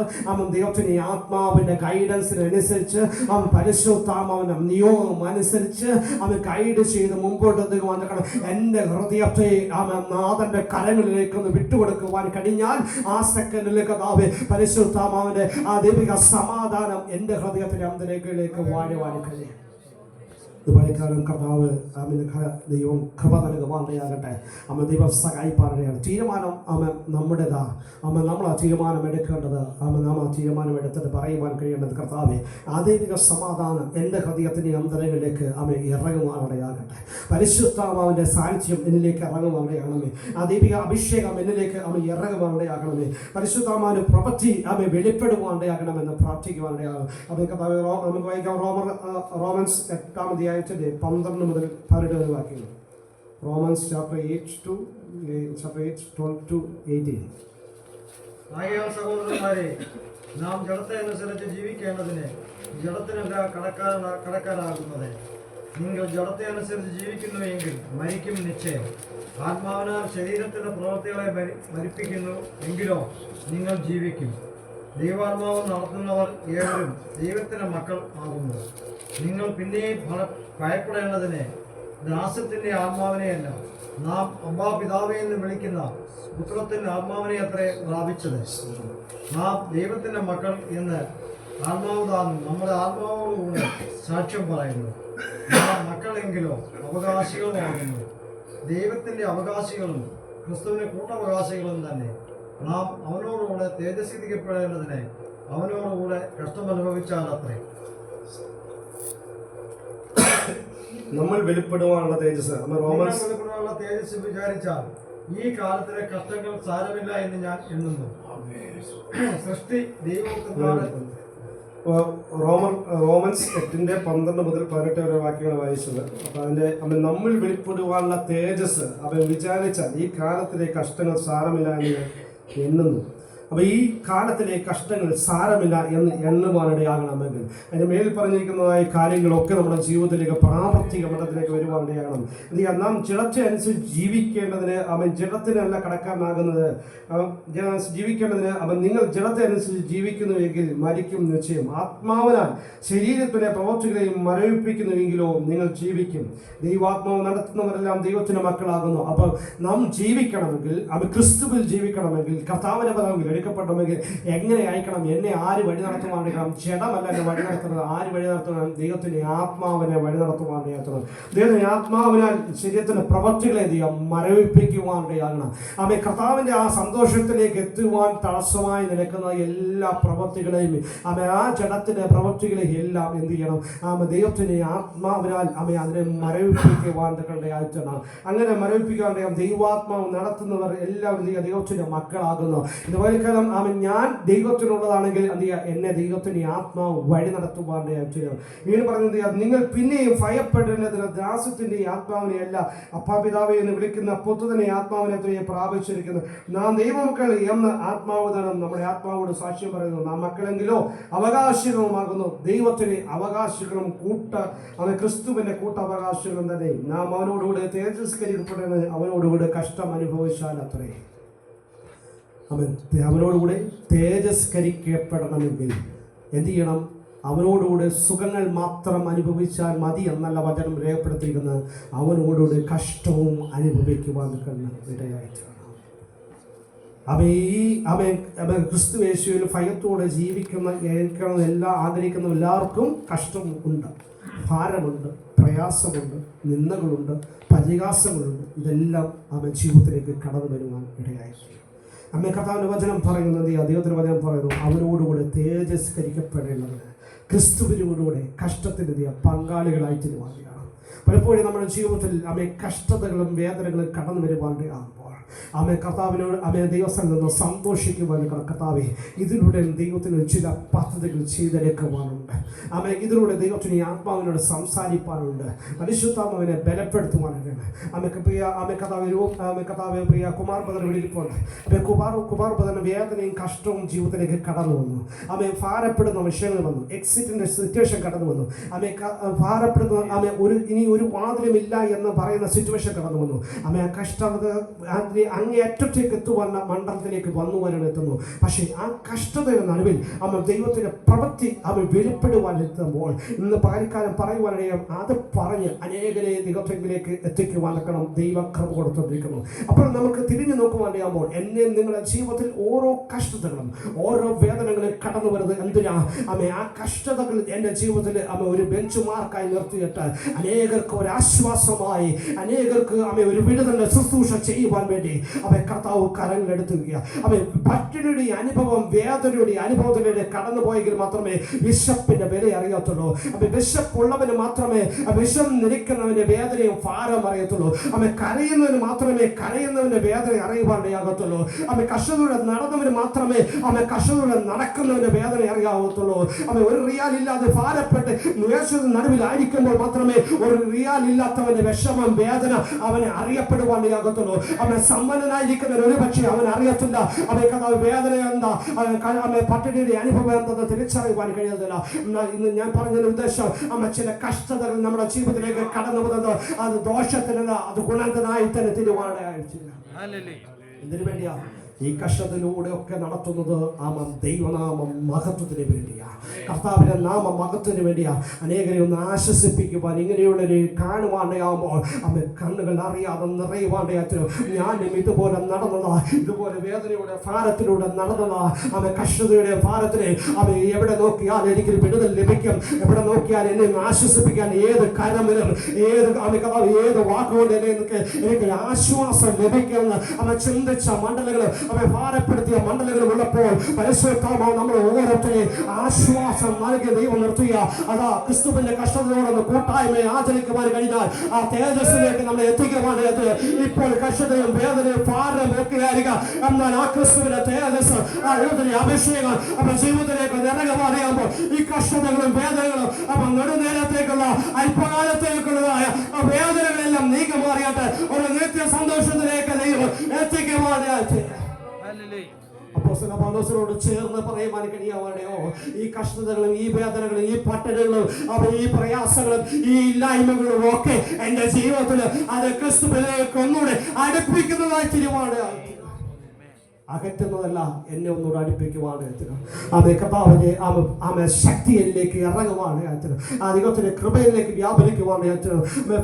ദൈവത്തിന് ആത്മാവിന്റെ ഗൈഡൻസിനനുസരിച്ച് പരിശുദ്ധാത്മാവിന്റെ നിയോഗം അനുസരിച്ച് ഗൈഡ് ചെയ്ത് മുമ്പോട്ട് എത്തുവാൻ തക്കണം. എൻ്റെ ഹൃദയത്തെ നാഥന്റെ കരങ്ങളിലേക്കൊന്ന് വിട്ടുകൊടുക്കുവാൻ കഴിഞ്ഞാൽ ആ സെക്കൻഡിലേക്ക് പരിശുദ്ധാത്മാവിന്റെ ആ ദൈവിക സമാധാനം എൻ്റെ ഹൃദയത്തിന്റെ അന്തരേഖയിലേക്ക് വാഴുവാൻ കഴിയും. ഇതുപോലെക്കാലം കർത്താവ് ദൈവം കൃപ നൽകുവാനിടയാകട്ടെ. ദൈവം സഹായിപ്പാനിടയാണ്. തീരുമാനം നമ്മുടേതാ. നമ്മൾ ആ തീരുമാനം എടുക്കേണ്ടത് നാം ആ തീരുമാനം എടുത്തിട്ട് പറയുവാൻ കഴിയേണ്ടത് കർത്താവെ ആ ദൈവിക സമാധാനം എൻ്റെ ഹൃദയത്തിൻ്റെ അന്തരങ്ങളിലേക്ക് ഇറങ്ങുവാനിടയാകട്ടെ. പരിശുദ്ധാത്മാവിൻ്റെ സാന്നിധ്യം എന്നിലേക്ക് ഇറങ്ങുവാനിടയാകണമേ. ആ ദൈവിക അഭിഷേകം എന്നിലേക്ക് ഇറങ്ങുവാനിടയാകണമേ. പരിശുദ്ധാത്മാവിൻ്റെ പ്രവൃത്തി വെളിപ്പെടുവാനിടയാകണമെന്ന് പ്രാർത്ഥിക്കുവാനിടയാകും. നമുക്ക് വായിക്കാം റോമൻസ് 8-ാം അധ്യായത്തിൻ്റെ 12 മുതൽ 12 വാക്യങ്ങൾ. Romans chapter 8:12-18. ആകയാൽ സഹോദരന്മാരെ, നാം ജഡത്തെ അനുസരിച്ച് ജീവിക്കേണ്ടതിന് ജഡത്തിനല്ല കടക്കാരാകുന്നത്. നിങ്ങൾ ജഡത്തെ അനുസരിച്ച് ജീവിക്കുന്നുവെങ്കിൽ മരിക്കും നിശ്ചയം. ആത്മാവിനാൽ ശരീരത്തിന്റെ പ്രവൃത്തികളെ മരിപ്പിക്കുന്നു എങ്കിലോ നിങ്ങൾ ജീവിക്കും. ദൈവാത്മാവ് നടത്തുന്നവർ ഏവരും ദൈവത്തിന്റെ മക്കൾ ആകുന്നു. നിങ്ങൾ പിന്നെയും ഭയപ്പെടേണ്ടതിന് ദാസ്യത്തിന്റെ ആത്മാവിനെയല്ല, നാം അബ്ബാ പിതാവേ എന്ന് വിളിക്കുന്ന പുത്രത്തിന്റെ ആത്മാവിനെ അത്രേ പ്രാപിച്ചത്. നാം ദൈവത്തിന്റെ മക്കൾ എന്ന് ആത്മാവ് താൻ നമ്മുടെ ആത്മാവോടുകൂടെ സാക്ഷ്യം പറയുന്നു. നാം മക്കളെങ്കിലോ അവകാശികളുമാകുന്നു, ദൈവത്തിന്റെ അവകാശികളും ക്രിസ്തുവിന്റെ കൂട്ടവകാശികളും തന്നെ. നാം അവനോടുകൂടെ തേജസ്കരിക്കപ്പെടേണ്ടതിന് അവനോടുകൂടെ കഷ്ടമനുഭവിച്ചാലത്രേ. നമ്മൾ വെളിപ്പെടുവാനുള്ള തേജസ് വിചാരിച്ചാൽ ഈ കാലത്തിലെ കഷ്ടങ്ങൾ സാരമില്ല എന്ന് ഞാൻ എണ്ണുന്നു. സൃഷ്ടി റോമൻസ് 8:12 മുതൽ 18 വരെ വാക്യങ്ങൾ വായിച്ചത്. അപ്പം നമ്മൾ വെളിപ്പെടുവാനുള്ള തേജസ് വിചാരിച്ചാൽ ഈ കാലത്തിലെ കഷ്ടങ്ങൾ സാരമില്ല എന്ന് എണ്ണുന്നു. അപ്പോൾ ഈ കാലത്തിലെ കഷ്ടങ്ങൾ സാരമില്ല എന്ന് എണ്ണുവാനിടയാകണമെങ്കിൽ അതിൻ്റെ മേലിൽ പറഞ്ഞിരിക്കുന്നതായ കാര്യങ്ങളൊക്കെ നമ്മുടെ ജീവിതത്തിലേക്ക് പ്രാവർത്തിക മണ്ഡലത്തിലേക്ക് വരുവാനിടയാകണം. നാം ജഡത്തെ അനുസരിച്ച് ജീവിക്കേണ്ടതിന് അവൻ ജഡത്തിനല്ല കടക്കാനാകുന്നത്. ജീവിക്കേണ്ടതിന് അവൻ നിങ്ങൾ ജഡത്തെ അനുസരിച്ച് ജീവിക്കുന്നുവെങ്കിൽ മരിക്കും നിശ്ചയം. ആത്മാവിനാൽ ശരീരത്തിലെ പ്രവൃത്തികളെയും മരവിപ്പിക്കുന്നുവെങ്കിലോ നിങ്ങൾ ജീവിക്കും. ദൈവാത്മാവ് നടത്തുന്നവരെല്ലാം ദൈവത്തിൻ്റെ മക്കളാകുന്നു. അപ്പോൾ നാം ജീവിക്കണമെങ്കിൽ, അവൻ ക്രിസ്തുവിൽ ജീവിക്കണമെങ്കിൽ, കർത്താവിൻ്റെ പദവിൽ എടുക്കപ്പെടണമെങ്കിൽ എങ്ങനെ അയക്കണം? എന്നെ ആര് വഴി നടത്തുവാണ്ടിരിക്കണം? ജഡമല്ല എന്നെ വഴി നടത്തുന്നത്. ആര് വഴി നടത്തണം? ദൈവത്തിൻ്റെ ആത്മാവിനെ വഴി നടത്തുവാണ്ടിരിക്കണം. ദൈവത്തിൻ്റെ ആത്മാവിനാൽ ശരീരത്തിൻ്റെ പ്രവൃത്തികളെ മരവിപ്പിക്കുവാണ്ടിരിക്കണം. അവൻ കർത്താവിൻ്റെ ആ സന്തോഷത്തിലേക്ക് എത്തുവാൻ തടസ്സമായി നിൽക്കുന്ന എല്ലാ പ്രവൃത്തികളെയും ആ ജഡത്തിൻ്റെ പ്രവൃത്തികളെ എല്ലാം എന്ത് ചെയ്യണം? ദൈവത്തിൻ്റെ ആത്മാവിനാൽ അതിനെ മരവിപ്പിക്കുവാണ്ടിരിക്കണം. അങ്ങനെ മരവിപ്പിക്കാണ്ട് ദൈവാത്മാവ് നടത്തുന്നവർ എല്ലാവരും ദൈവത്തിൻ്റെ മക്കളാകുന്നു. ഇതുപോലെ കാലം ഞാൻ ദൈവത്തിനുള്ളതാണെങ്കിൽ എന്നെ ദൈവത്തിൻ്റെ ആത്മാവ് വഴി നടത്തുവാണ്ട് ഇങ്ങനെ പറഞ്ഞത് നിങ്ങൾ പിന്നെയും ഭയപ്പെടേണ്ടതിന് ദാസ്യത്തിൻ്റെ ആത്മാവിനെയല്ല അപ്പാപിതാവെ എന്ന് വിളിക്കുന്ന പുത്രനെ ആത്മാവിനെ പ്രാപിച്ചിരിക്കുന്നു. നാം ദൈവമക്കൾ എന്ന ആത്മാവുദാനം നമ്മുടെ ആത്മാവോട് സാക്ഷ്യം പറയുന്നു. നാം മക്കളെങ്കിലോ അവകാശികളുമാകുന്നു. ദൈവത്തിന് അവകാശികളും അവൻ ക്രിസ്തുവിൻ്റെ കൂട്ടവകാശികളും തന്നെ. നാം അവനോടുകൂടെ തേജസ്കരിക്കപ്പെടുന്നത് അവനോടുകൂടെ കഷ്ടം അനുഭവിച്ചാൽ അത്രേ. അവനോടുകൂടെ തേജസ്കരിക്കപ്പെടണമെങ്കിൽ എന്ത് ചെയ്യണം? അവനോടുകൂടെ സുഖങ്ങൾ മാത്രം അനുഭവിച്ചാൽ മതി എന്നല്ല വചനം രേഖപ്പെടുത്തിയിരിക്കുന്നത്. അവനോടുകൂടെ കഷ്ടവും അനുഭവിക്കുവാൻ ഇടയായിട്ടാണ്. അവൻ ക്രിസ്തു യേശുവിൽ ഭയത്തോടെ ജീവിക്കുന്ന ആഗ്രഹിക്കുന്ന എല്ലാവർക്കും കഷ്ടം ഉണ്ട്, ഭാരമുണ്ട്, പ്രയാസമുണ്ട്, നിന്ദകളുണ്ട്, പരിഹാസങ്ങളുണ്ട്. ഇതെല്ലാം അവൻ ജീവിതത്തിലേക്ക് കടന്നു വരുവാൻ ഇടയായിട്ടുണ്ട്. കർത്താവിൻ്റെ വചനം പറയുന്നത്, ദൈവത്തിൻ്റെ വചനം പറയുന്നു, അവനോടുകൂടെ തേജസ്കരിക്കപ്പെടേണ്ടതിന് ക്രിസ്തുവിനോടുകൂടെ കഷ്ടത്തിൻ്റെ പങ്കാളികളായി തീരുവാനാണ്. പലപ്പോഴും നമ്മുടെ ജീവിതത്തിൽ കഷ്ടതകളും വേദനകളും കടന്നു വരുവാനാകുമ്പോൾ കർത്താവിനോട് ദൈവസ്ഥനിൽ നിന്ന് സന്തോഷിക്കുവാൻ കർത്താവെ ഇതിലൂടെ ദൈവത്തിന് ചില പദ്ധതികൾ ചെയ്തെടുക്കുവാനുണ്ട്. ഇതിലൂടെ ദൈവത്തിന് ആത്മാവിനോട് സംസാരിപ്പാനുണ്ട്. പരിശുദ്ധാത്മാവിനെ ബലപ്പെടുത്തുവാനുണ്ട്. കർത്താവ് പ്രിയ കുമാർ ബദർ വിളിക്കുന്നുണ്ട്. കുമാർ ബദറിന് വേദനയും കഷ്ടവും ജീവിതത്തിലേക്ക് കടന്നു വന്നു. ഭാരപ്പെടുന്ന വിഷയങ്ങൾ വന്നു. എക്സിറ്റിന്റെ സിറ്റുവേഷൻ കടന്നു വന്നു. ഭാരപ്പെടുന്ന ഇനി ഒരു വാതിലുമില്ല എന്ന് പറയുന്ന സിറ്റുവേഷൻ കടന്നു വന്നു. കഷ്ടത അങ്ങേയറ്റത്തേക്ക് എത്തുവാൻ മണ്ഡലത്തിലേക്ക് വരെത്തുന്നു. പക്ഷേ ആ കഷ്ടതയുടെ നടുവിൽ ദൈവത്തിന്റെ പ്രവൃത്തി വെളിപ്പെടുവാൻ എത്തുമ്പോൾ ഇന്ന് പകൽക്കാലം പറയുവാനിടയും അത് പറഞ്ഞ് അനേകരെ ദൈവത്തിലേക്ക് എത്തിക്കുവാനക്കണം ദൈവകൃപ കൊടുത്തുകൊണ്ടിരിക്കുന്നു. അപ്പോൾ നമുക്ക് തിരിഞ്ഞു നോക്കുവാനിടയാകുമ്പോൾ എന്നെ നിങ്ങളുടെ ജീവിതത്തിൽ ഓരോ കഷ്ടതകളും ഓരോ വേദനകളും കടന്നു വരുന്നത് എന്തിനാ? ആ കഷ്ടതകൾ എൻ്റെ ജീവിതത്തിൽ ഒരു ബെഞ്ച് മാർക്കായി നിർത്തിയിട്ട് അനേകർക്ക് ഒരു ആശ്വാസമായി, അനേകർക്ക് ഒരു വിടുതലിന്റെ ശുശ്രൂഷ ചെയ്യുവാൻ വേണ്ടി കർത്താവ് കരങ്ങളെടുത്തുക. പട്ടിണിയുടെ അനുഭവം, വേദനയുടെ അനുഭവത്തിലൂടെ കടന്നു പോയെങ്കിൽ മാത്രമേ വിശപ്പിന്റെ വില അറിയത്തുള്ളൂ. വിശപ്പുള്ളവന് മാത്രമേ വിഷം നിരക്കുന്നവന്റെ വേദനയും ഭാരം അറിയത്തുള്ളൂ. കരയുന്നവന് മാത്രമേ കരയുന്നവന്റെ വേദന അറിയുവാണ്ടാകത്തുള്ളൂ. കഷ്ടതയുടെ നടന്നവന് മാത്രമേ കഷ്ടതയുടെ നടക്കുന്നവന്റെ വേദന അറിയാവത്തുള്ളൂ. ഒരു റിയാൽ ഇല്ലാതെ ഭാരപ്പെട്ട് നടുവിലായിരിക്കുമ്പോൾ മാത്രമേ ഒരു റിയാൽ ഇല്ലാത്തവന്റെ വിഷമം, വേദന അവനെ അറിയപ്പെടുവാണ്ടാകത്തുള്ളൂ. സമ്പന്നനായിരിക്കുന്നവൻ ഒരു പക്ഷേ അവൻ അറിയത്തില്ല വേദന എന്താ, പട്ടിണിയുടെ അനുഭവം എന്തെന്ന് തിരിച്ചറിയുവാൻ കഴിയത്തില്ല. ഇന്ന് ഞാൻ പറഞ്ഞ ഉദ്ദേശം ചില കഷ്ടതകൾ നമ്മുടെ ജീവിതത്തിലേക്ക് കടന്നു വന്നത് അത് ദോഷത്തിനല്ല, അത് ഗുണത്തിനായി തന്നെ തിരുവാനായിട്ടില്ല. എന്തിനു വേണ്ടിയാ ഈ കഷ്ടത്തിലൂടെ ഒക്കെ നടത്തുന്നത്? ദൈവനാമം മഹത്വത്തിന് വേണ്ടിയാ, കർത്താവിന്റെ നാമ മഹത്വത്തിന് വേണ്ടിയാ. അനേകരെ ഒന്ന് ആശ്വസിപ്പിക്കുവാൻ, ഇങ്ങനെയുള്ളൊരു കാണുവാണ്ടാകുമ്പോൾ കണ്ണുകൾ അറിയാതെ നിറയുവാണ്ടായിരുന്നു. ഞാനും ഇതുപോലെ നടന്നതാ, ഇതുപോലെ വേദനയുടെ ഭാരത്തിലൂടെ നടന്നതാ. കഷ്ടതയുടെ ഭാരത്തിന് എവിടെ നോക്കിയാൽ എനിക്ക് വിടുതൽ ലഭിക്കും, എവിടെ നോക്കിയാൽ എന്നെ ആശ്വസിപ്പിക്കാൻ ഏത് കരമിലും ഏത് വാക്കുകൊണ്ട് എനിക്ക് ആശ്വാസം ലഭിക്കുമെന്ന് ചിന്തിച്ച മണ്ഡലങ്ങൾ, ഭാരപ്പെടുത്തിയ മണ്ഡലങ്ങൾ ഉള്ളപ്പോൾ പരിശുദ്ധാത്മാവ് നമ്മൾ ഓരോരുത്തരെ ആശ്വാസം നൽകിയ ദൈവം നിർത്തുക. അതാ ക്രിസ്തുവിന്റെ കഷ്ടതയോടൊന്ന് കൂട്ടായ്മയെ ആചരിക്കുവാൻ കഴിഞ്ഞാൽ ആ തേജസ്സിലേക്ക് നമ്മളെ എത്തിക്കുവാനായിട്ട് ഇപ്പോൾ കഷ്ടതയും വേദനയും ഭാരം ഒക്കെയായിരിക്കാം. എന്നാൽ ആ ക്രിസ്തുവിന്റെ തേജസ്, ആ ദൈവത്തിന്റെ അഭിഷേകം ജീവിതത്തിലേക്ക് നിറകമാറിയാകുമ്പോൾ ഈ കഷ്ടതകളും വേദനകളും നെടുനേരത്തേക്കുള്ള അല്പകാലത്തേക്കുള്ളതായ വേദനകളെല്ലാം നീക്കമാറിയാട്ട് ഒരു നിത്യ സന്തോഷത്തിലേക്ക് ദൈവം എത്തിക്കുവാനായിട്ട് അപ്പോസ്തലൻ പൗലോസിനോട് ചേർന്ന് പറയുവാൻ കഴിയാവാണെയോ? ഈ കഷ്ടതകളും ഈ വേദനകളും ഈ പട്ടണങ്ങളും ഈ പ്രയാസങ്ങളും ഈ ഇല്ലായ്മകളും ഒക്കെ എന്റെ ജീവിതത്തിൽ അത് ക്രിസ്തുവിലേക്ക് ഒന്നുകൂടെ അടുപ്പിക്കുന്നതായി തീരുമാനം, അകറ്റുന്നതല്ല, എന്നെ ഒന്നുകൂടെ അടുപ്പിക്കുവാണ്. കർത്താവിനെ ശക്തിയിലേക്ക് ഇറങ്ങുവാണ്. ദൈവത്തിന്റെ കൃപയിലേക്ക് വ്യാപരിക്കുവാണ്.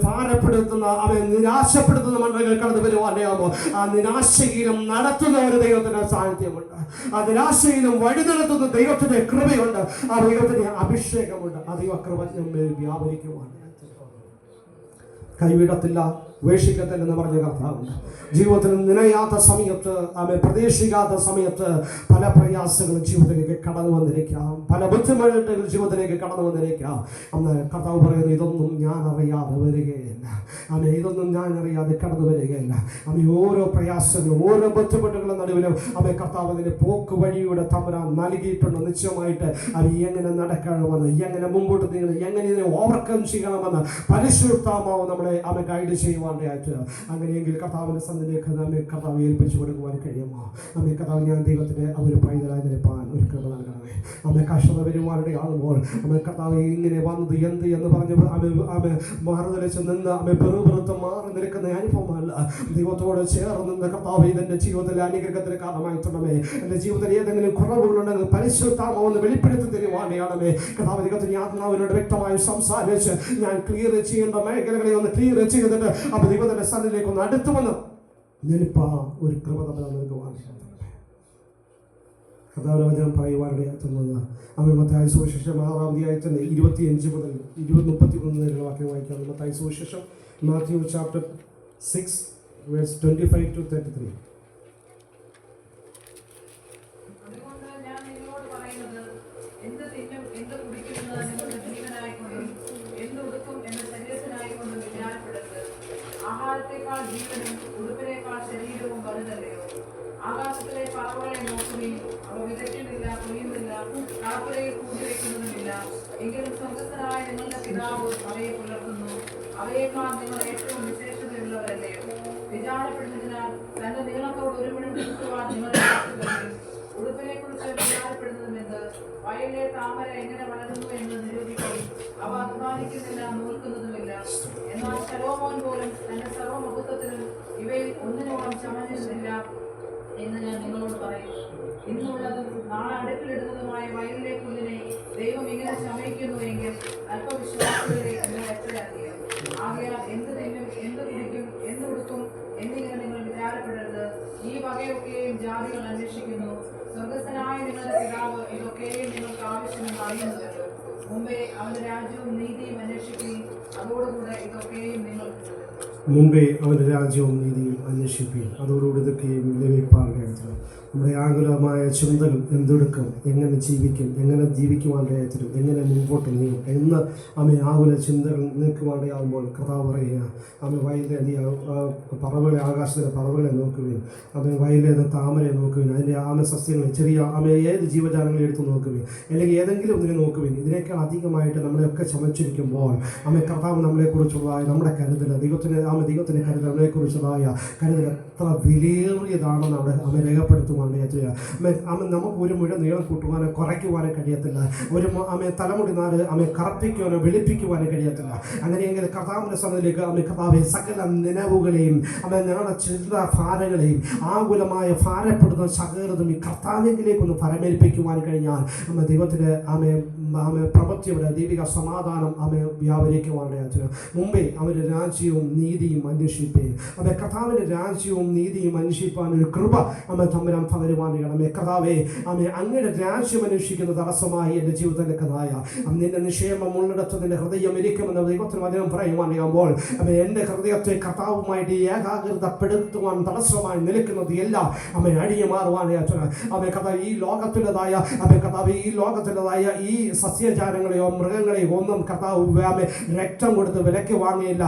ഭാരപ്പെടുത്തുന്ന നിരാശപ്പെടുത്തുന്ന മണ്ഡലങ്ങൾ കടന്നു വരുവാനാകുമ്പോൾ ആ നിരാശയിലും നടത്തുന്ന ഒരു ദൈവത്തിന്റെ സാന്നിധ്യമുണ്ട്. ആ നിരാശയിലും വഴി നടത്തുന്ന ദൈവത്തിന്റെ കൃപയുണ്ട്. ആ ദൈവത്തിന്റെ അഭിഷേകമുണ്ട്. ആ ദൈവകൃപ നമ്മിൽ വ്യാപരിക്കുവാണ്. കൈവിടത്തില്ല, ഉപേക്ഷിക്കത്തില്ല എന്ന് പറഞ്ഞ കർത്താവുണ്ട്. ജീവിതത്തിൽ നിലയാത്ത സമയത്ത്, പ്രതീക്ഷിക്കാത്ത സമയത്ത് പല പ്രയാസങ്ങളും ജീവിതത്തിലേക്ക് കടന്നു വന്നിരിക്കാം, പല ബുദ്ധിമുട്ടുകൾ ജീവിതത്തിലേക്ക് കടന്നു വന്നിരിക്കാം. അന്ന് കർത്താവ് പറയുന്നത്, ഇതൊന്നും ഞാൻ അറിയാതെ വരികയില്ല, ഇതൊന്നും ഞാൻ അറിയാതെ കടന്നു വരികയില്ല. ഓരോ പ്രയാസങ്ങളും ഓരോ ബുദ്ധിമുട്ടുകളും നടുവിലും കർത്താവ് അതിന്റെ പോക്ക് വഴിയുടെ തമ്പുരാൻ നൽകിയിട്ടുണ്ട്. നിശ്ചയമായിട്ട് എങ്ങനെ നടക്കണമെന്ന്, എങ്ങനെ മുമ്പോട്ട് നീങ്ങണം, എങ്ങനെ ഇതിനെ ഓവർകം ചെയ്യണമെന്ന് പരിശുദ്ധാത്മാവ് നമ്മളെ ഗൈഡ് ചെയ്യുവാനായിട്ട്. അങ്ങനെയെങ്കിൽ കർത്താവിന്റെ സന്നിധിയിലേക്ക് നമ്മെ കർത്താവ് ഏൽപ്പിച്ചു കൊടുക്കുവാൻ കഴിയുമോ? കർത്താവ്, ഞാൻ ദൈവത്തിന്റെ ഒരു പൈതലായി നിൽപ്പാൻ ഒരു കൃപ നൽകണമേ. കഷ്ടത വരുവാനുടെ ആകുമ്പോൾ കർത്താവ് ഇങ്ങനെ വന്നത് എന്ത് എന്ന് പറഞ്ഞ് മാറുതലിച്ച് നിന്ന് പെറുപെറുത്ത് മാറി നിൽക്കുന്ന അനുഭവമല്ല. ദൈവത്തോട് ചേർന്ന് നിന്ന് കർത്താവ് ഇതെന്റെ ജീവിതത്തിലെ അനുഗ്രഹത്തിന് കാരണമായിട്ടുണ്ടമേ. എൻ്റെ ജീവിതത്തിൽ ഏതെങ്കിലും കുറവുകളുണ്ടെങ്കിൽ പരിശുദ്ധാത്മാവെന്ന് വെളിപ്പെടുത്തി തരുവാനാണമേ. കർത്താവ് ദൈവത്തിന് ആത്മാവിനോട് വ്യക്തമായി സംസാരിച്ച് ഞാൻ ക്ലിയർ ചെയ്യേണ്ട മേഖലകളെ ഒന്ന് ക്ലിയർ ചെയ്തിട്ട് ദൈവത്തിന്റെ സ്ഥലത്തിലേക്ക് ഒന്ന് അടുത്തു വന്ന് ഞാനിപ്പോ ഒരു കൃപ നമ്മൾ നൽകുവാൻ കഥാവചനം പറയുവാനിടയാത്തുന്നത്. മത്തായി സുവിശേഷം 6-ാം അധ്യായത്തിന്റെ 25 മുതൽ 33 വാക്യം വായിക്കാം. മത്തായി സുവിശേഷം മാത്യു ചാപ്റ്റർ 6 verse 25 to 33. അതുകൊണ്ട് ഞാൻ നിങ്ങളോട് പറയുന്നത്, എന്ത് തിന്നും എന്ത് കുടിക്കുന്നത് നിങ്ങളുടെ ജീവനായിക്കൊണ്ടും എന്ത് ഉടുക്കും എന്ന ശരീരത്തിനായിക്കൊണ്ടും വിചാരപ്പെടരുത്. ആഹാരത്തെക്കാൾ ജീവനും ഉടുപ്പിനേക്കാൾ ശരീരവും വലുതല്ലയോ? ആകാശത്തിലെ പറവകളെ നോക്കുകയും അവ വിതയ്ക്കുന്നില്ല, കൊയ്യുന്നില്ല, കളപ്പുരയിൽ കൂട്ടിവെക്കുന്നതുമില്ല, എങ്കിലും സ്വർഗ്ഗസ്ഥനായ നിങ്ങളുടെ പിതാവ് അവയെ പുലർത്തുന്നു. അവയേക്കാൾ നിങ്ങൾ ഏറ്റവും വിശേഷതയുള്ളവരല്ലയോ? വിചാരപ്പെടുന്നതിനാൽ തന്റെ നീളത്തോട് ഒരു മണി നിൽക്കുവാൻ നിങ്ങളെ ഉടുപ്പിനെ കുറിച്ച് വിചാരപ്പെടുന്നതുമെന്ത്? വയലിലെ താമര എങ്ങനെ വളരുന്നു എന്ന് നിരൂപിക്കുകയും അവ അധ്വാനിക്കുന്നില്ല, നൂൽക്കുന്നതുമില്ല. എന്നാൽ ശലോമോൻ പോലും തന്റെ സർവ്വമഹത്വത്തിനും ഇവയിൽ ഒന്നിനോളം ചമഞ്ഞിരുന്നില്ല എന്ന് ഞാൻ നിങ്ങളോട് പറയും. ഇന്നുള്ളതും നാളെ അടുപ്പിലിടുന്നതുമായ വയലിലെ പുല്ലിനെ ദൈവം ഇങ്ങനെ ശമിക്കുന്നു എങ്കിൽ അല്പവിശ്വാസികളെ നിങ്ങൾ എത്രയധികം. ആകയാൽ എന്ത് തിന്നും എന്ത് കുടിക്കും എന്ത് ഉടുക്കും എന്നിങ്ങനെ നിങ്ങൾ വിചാരപ്പെടരുത്. ഈ വകയൊക്കെയും ജാതികൾ അന്വേഷിക്കുന്നു. സ്വർഗ്ഗസ്ഥനായ നിങ്ങളുടെ പിതാവ് ഇതൊക്കെയും നിങ്ങൾക്ക് ആവശ്യമെന്ന് അറിയുന്നുവല്ലോ. മുമ്പേ അവന്റെ രാജ്യവും നീതിയും അന്വേഷിക്കുകയും അതോടുകൂടെ ഇതൊക്കെയും നിങ്ങൾ മുമ്പേ അവൻ്റെ രാജ്യവും നീതിയും അന്വേഷിക്കുകയും അതോടുകൂടി ഇതൊക്കെയും ലഭിപ്പാൻ കഴിയത്തില്ല. നമ്മുടെ ആകുലമായ ചിന്തകൾ എന്തെടുക്കും, എങ്ങനെ ജീവിക്കും, എങ്ങനെ ജീവിക്കുവാനിടയാത്തിലും എങ്ങനെ മുമ്പോട്ട് നീങ്ങും എന്ന് ആകുല ചിന്തകൾ നിൽക്കുവാനിടയാകുമ്പോൾ കർത്താവ് പറയുക, വയലിലെ പറവുകളെ, ആകാശത്തിലെ പറവുകളെ നോക്കുകയും വയലിലെ താമരയെ നോക്കുകയും അതിൻ്റെ സസ്യങ്ങളെ, ചെറിയ ഏത് ജീവജാലങ്ങളെ എടുത്ത് നോക്കുകയും അല്ലെങ്കിൽ ഏതെങ്കിലും ഒന്നിനെ നോക്കുകയും ഇതിനേക്കാൾ അധികമായിട്ട് നമ്മളെയൊക്കെ ചമച്ചിരിക്കുമ്പോൾ കർത്താവ് നമ്മളെക്കുറിച്ചുള്ളതായ നമ്മുടെ കരുതൽ, ദൈവത്തിൻ്റെ കരുതൽ, നമ്മളെക്കുറിച്ചുള്ളതായ കരുതൽ എത്ര വിലയേറിയതാണെന്ന് അവിടെ രേഖപ്പെടുത്തുവാൻ കഴിയത്തില്ല. നമുക്ക് ഒരു മുഴ നീളം കൂട്ടുവാനോ കുറയ്ക്കുവാനോ കഴിയത്തില്ല. ഒരു തലമുടി നാല് കറപ്പിക്കുവാനോ വെളുപ്പിക്കുവാനോ കഴിയത്തില്ല. അങ്ങനെയെങ്കിൽ കർത്താവിൻ്റെ സന്നിധിയിലേക്ക് കർത്താവെ സകല നിലവുകളെയും ഞങ്ങളുടെ ചിന്താഭാരങ്ങളെയും ആകുലമായ ഭാരപ്പെടുന്ന സകലതും ഈ കർത്താവിലേക്കൊന്ന് പരമേൽപ്പിക്കുവാൻ കഴിഞ്ഞാൽ ദൈവത്തിൻ്റെ പ്രവൃത്തിയുടെ ദൈവിക സമാധാനം വ്യാപരിക്കുവാനിടയാത്തിന്. മുമ്പേ അവരുടെ രാജ്യവും നീതിയും അന്വേഷിപ്പേൻ. കർത്താവിൻ്റെ രാജ്യവും നീതിയും അന്വേഷിപ്പാൻ ഒരു കൃപ തമ്പുരാൻ പകരുവാനിടണമേ. കർത്താവേ, അങ്ങയുടെ രാജ്യം അന്വേഷിക്കുന്ന തടസ്സമായി എൻ്റെ ജീവിതത്തിലേക്കതായ നിന്റെ നിക്ഷേപം ഉള്ളിടത്ത് നിന്റെ ഹൃദയം ഇരിക്കുമെന്ന് ദൈവത്തിന് വചനം പറയുവാനാകുമ്പോൾ എൻ്റെ ഹൃദയത്തെ കർത്താവുമായിട്ട് ഏകാഗ്രതപ്പെടുത്തുവാൻ തടസ്സമായി നിൽക്കുന്നത് എല്ലാം അടിഞ്ഞു മാറുവാനാണ്. കർത്താവ് ഈ ലോകത്തിൻ്റെതായ ഈ സസ്യജാലങ്ങളെയോ മൃഗങ്ങളെയോ ഒന്നും കർത്താവ് രക്തം കൊടുത്ത് വിലയ്ക്ക് വാങ്ങിയില്ല.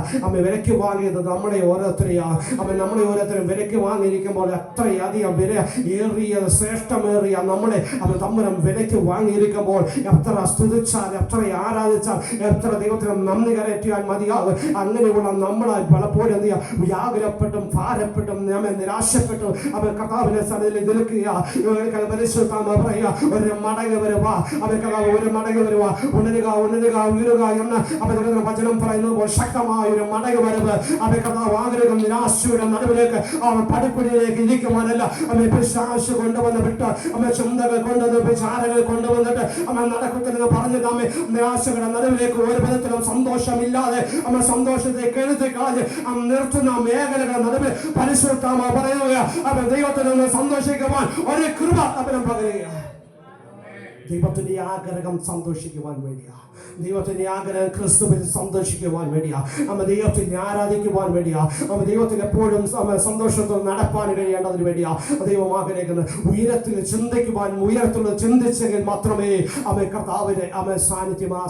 വിലയ്ക്ക് വാങ്ങിയത് നമ്മളെ ഓരോരുത്തരെയും വിലയ്ക്ക് വാങ്ങിയിരിക്കുമ്പോൾ അത്രയധികം വില ഏറിയ ശ്രേഷ്ഠമേറിയ നമ്മളെ അവൻ തമ്പുരാൻ വിലയ്ക്ക് വാങ്ങിയിരിക്കുമ്പോൾ എത്ര സ്തുതിച്ചാൽ, എത്ര ആരാധിച്ചാൽ, എത്ര ദൈവത്തിന് നന്ദി കരയറ്റിയാൽ മതിയാകും. അങ്ങനെയുള്ള നമ്മളാൽ പലപ്പോഴും എന്ത് ചെയ്യുക, വ്യാകുലപ്പെട്ടും ഭാരപ്പെട്ടും നമ്മെ നിരാശപ്പെട്ടും അവൻ കർത്താവിന്റെ സന്നിധിയിൽ നിൽക്കുക. പരിശുദ്ധാത്മ പറയുക, ഒരു മടങ്ങി വരുക, അവൻ കർത്താവ് ഒരു മടങ്ങി വരുക, ഉണരുക ഉണരുക ഉയരുക എന്ന് അവൻ വചനം പറയുമ്പോൾ ശക്തമായ ഒരു മടങ്ങി വരവ് അവൻ കർത്താവ് ആഗ്രഹം. നിരാശയുടെ നടുവിലേക്ക് അവൻ പടിക്കുടിയിലേക്ക് ഇരിക്കുവാനല്ല അവൻ പിശാച് കൊണ്ടുവന്ന് വിട്ട് അവൻ ചിന്തകൾ കൊണ്ടുവന്ന് വിചാരങ്ങൾ കൊണ്ടുവന്നിട്ട് അവൻ നടക്കത്തില്ലെന്ന് പറഞ്ഞിട്ട് അവൻ നിരാശയുടെ നടുവിലേക്ക് ഒരു വിധത്തിലും സന്തോഷമില്ലാതെ അവൻ സന്തോഷത്തെ എഴുതി കളഞ്ഞ് അവൻ നിർത്തുന്ന മേഖലകളുടെ നടുവിൽ പരിശുദ്ധാത്മ പറയുക, അവൻ ദൈവത്തിൽ നിന്ന് സന്തോഷിക്കുവാൻ ഒരു കൃപ അവനും പകരുക. ദൈവത്തിന്റെ ആഗ്രഹം സന്തോഷിക്കുവാൻ വേണ്ടിയാ, ദൈവത്തിന്റെ ആഗ്രഹം ക്രിസ്തുവിൽ സന്തോഷിക്കുവാൻ വേണ്ടിയാ, നമ്മ ദൈവത്തിനെ ആരാധിക്കുവാൻ വേണ്ടിയാ, നമ്മ ദൈവത്തിൽ എപ്പോഴും സന്തോഷത്തോടെ നടപ്പാൻ കഴിയേണ്ടതിന് വേണ്ടിയാ ദൈവം ആഗ്രഹിക്കുന്നത്. ഉയരത്തിൽ ചിന്തിക്കുവാൻ, ഉയരത്തിൽ ചിന്തിച്ചെങ്കിൽ മാത്രമേ അവ കർത്താവിനെ അവ സാന്നിധ്യം ആ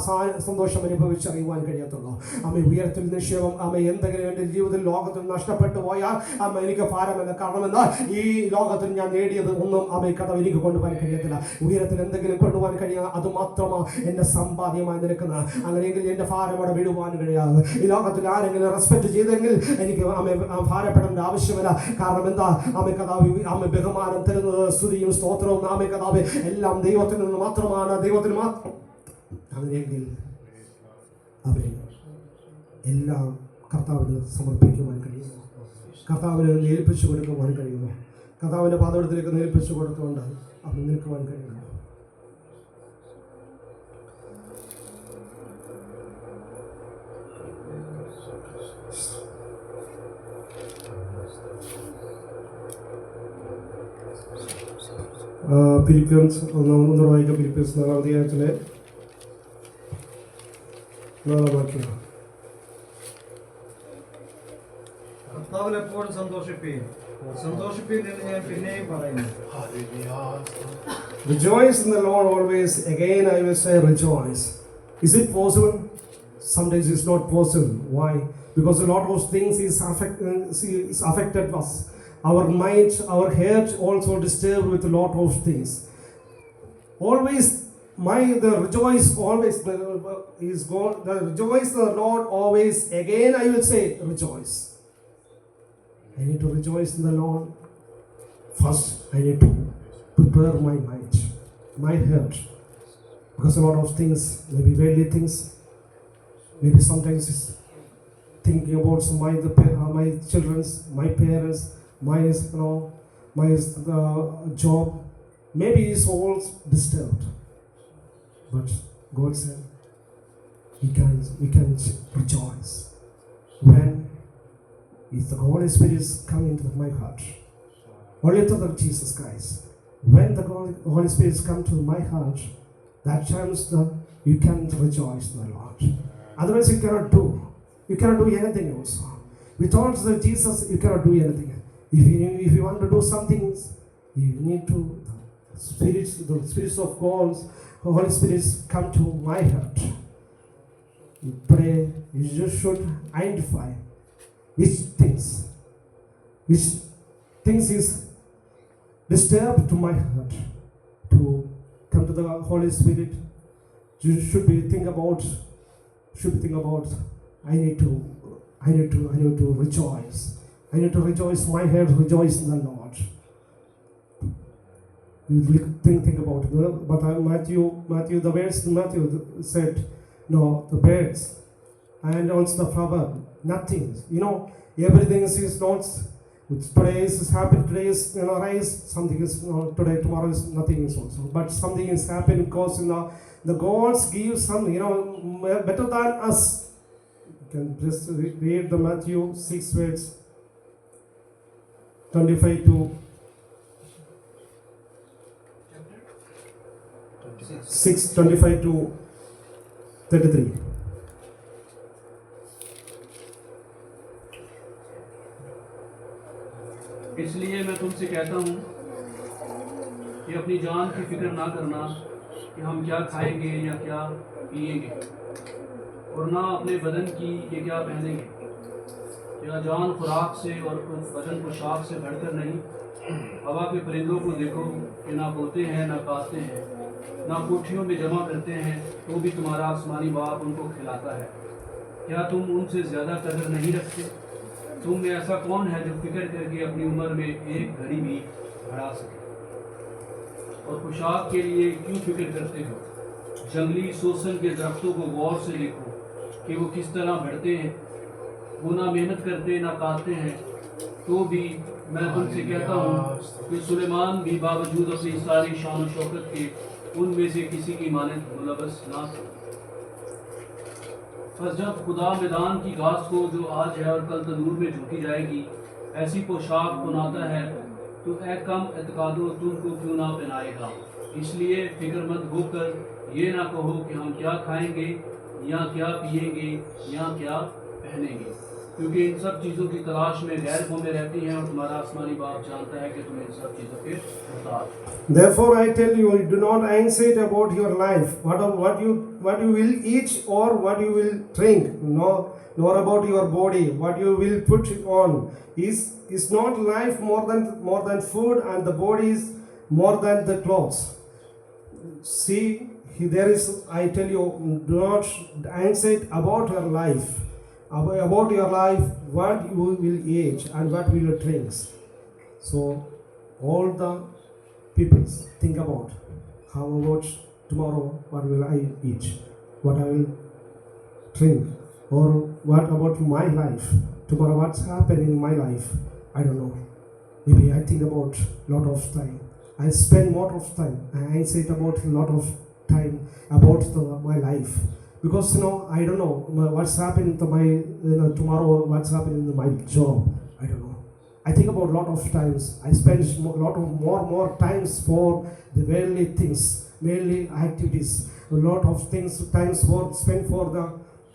സന്തോഷം അനുഭവിച്ചറിയുവാൻ കഴിയത്തുള്ളൂ. അമ്മ ഉയരത്തിൽ നിക്ഷേപം അമ്മ എന്തെങ്കിലും എൻ്റെ ജീവിതത്തിൽ ലോകത്തിൽ നഷ്ടപ്പെട്ടു പോയാൽ അമ്മ എനിക്ക് ഭാരമല്ല. കാരണം എന്നാൽ ഈ ലോകത്തിൽ ഞാൻ നേടിയത് ഒന്നും അമ്മ കഥ എനിക്ക് കൊണ്ടുപോകാൻ കഴിയത്തില്ല. ഉയരത്തിൽ എന്തെങ്കിലും കൊണ്ടുപോകാൻ കഴിയുക അത് മാത്രമാണ് എൻ്റെ സമ്പാദ്യമായി നിൽക്കുന്നത്. അങ്ങനെയെങ്കിൽ എൻ്റെ ഭാരം അവിടെ വിടുവാൻ കഴിയാതെ ഈ ലോകത്തിൽ ആരെങ്കിലും റെസ്പെക്ട് ചെയ്തെങ്കിൽ എനിക്ക് അമ്മ ഭാരപ്പെടേണ്ട ആവശ്യമില്ല. കാരണം എന്താ, അമ്മ കഥാവ് അമ്മ ബഹുമാനം തരുന്നത് സ്തുതിയും സ്തോത്രവും ആമേ കഥാവ് എല്ലാം ദൈവത്തിൽ നിന്ന് മാത്രമാണ്, ദൈവത്തിന് മാത്രം. അങ്ങനെയെങ്കിൽ അവരെ എല്ലാം കർത്താവിന് സമർപ്പിക്കുവാൻ കഴിയുന്നു, കർത്താവിന് ഏൽപ്പിച്ചു കൊടുക്കുവാൻ കഴിയുന്നു, കർത്താവിൻ്റെ പാദത്തിലേക്ക് ഏൽപ്പിച്ചു കൊടുത്തുകൊണ്ട് അവൻ നിൽക്കുവാൻ കഴിയുന്നു. ഫിലിപ്പിയൻസ് ഒന്നുകൂടെ വായിക്കാം. ഫിലിപ്പിയൻസ് 4-ാം അധ്യായത്തിലെ 4-ാം വാക്യം. കർത്താവിൽ എപ്പോഴും സന്തോഷിപ്പീൻ, സന്തോഷിപ്പീൻ എന്ന് ഞാൻ പിന്നെയും പറയുന്നു. Rejoice in the Lord always. Again I will say rejoice. Is it possible? Sometimes it's not possible. Why? Because a lot of things is affected us. Our mind, our heart also disturbed with a lot of things. Always the rejoice always is God. The rejoice the Lord always. Again I will say rejoice. I need to rejoice in the Lord. First I need to prepare my mind, my heart, because a lot of things, maybe worldly things, maybe sometimes it's thinking about my children's, my parents, my job, maybe it's all disturbed. But God said we can rejoice when if the Holy Spirit is coming into my heart, only through the Jesus Christ. When the Holy Spirit is come to my heart, that times you can rejoice in the Lord. Otherwise you cannot do anything else. Without the Jesus you cannot do anything. If you want to do something, you need to the spirits of God, the Holy Spirit come to my heart. You pray, you just should identify which things is disturbed to my heart. To come to the Holy Spirit, you should think about I need to rejoice. I need to rejoice. My heart rejoice in the Lord. You think about it. But Matthew, the verse Matthew said, no, the birds and also the flower, nothing. Everything is not. Today is happy. Today is rise. Something is today. Tomorrow is nothing is also. But something is happening because the gods give some better than us. You can just read the Matthew 6 verse 25 to 6:25 to 33. इसलिए मैं तुमसे कहता हूँ कि अपनी जान की फिक्र ना करना कि हम क्या खाएंगे या क्या पिएंगे, और ना अपने बदन की ये क्या पहनेंगे। क्या जान खुराक से और बदन पोशाक से बढ़कर नहीं। हवा के परिंदों को देखो कि ना बोते हैं ना काटते हैं ना कोठियों में जमा करते हैं, तो भी तुम्हारा आसमानी बाप उनको खिलाता है। क्या तुम उनसे ज़्यादा कदर नहीं रखते? तुम में ऐसा कौन है जो फिक्र करके अपनी उम्र में एक घड़ी भी बढ़ा सके? और पोशाक के लिए क्यों फिक्र करते हो? जंगली सोसन के दरख्तों को गौर से देखो कि वो किस तरह बढ़ते हैं। वो ना मेहनत करते ना काटते हैं, तो भी मैं तुमसे कहता हूँ कि सुलेमान भी बावजूद अपनी सारी शान और शौकत के उनमें से किसी की मानद मुलबस ना थे। बस जब खुदा मैदान की घास को जो आज है और कल तंदूर में झोंकी जाएगी ऐसी पोशाक बनाता है, तो ए कम एतकादो तुमको क्यों ना पहनाएगा। इसलिए फिक्रमंद होकर ये ना कहो कि हम क्या खाएंगे या क्या पिएंगे या क्या पहनेंगे, क्योंकि इन सब चीज़ों की तलाश में गैर कौमें रहती हैं और तुम्हारा आसमानी बाप जानता है कि तुम इन सब चीज़ों के मुहताज हो। Therefore I tell you, do not anxiety about your life, what you will eat or what you will drink, nor about your body, what you will put on. Is not life more than food, and the body is more than the clothes? See, there is, I tell you, do not anxiety about your life, what you will eat and what will you drink. So all the people think about, how about tomorrow, what will I eat, what I will drink, or what about my life, tomorrow what's happening in my life, I don't know. Maybe I think about lot of time, I spend lot of time, I say about a lot of time about my life, because I don't know what's happening to my tomorrow, what's happening in my job, I don't know. I think about a lot of times. I spend more times for the worldly things, worldly activities. A lot of times spent for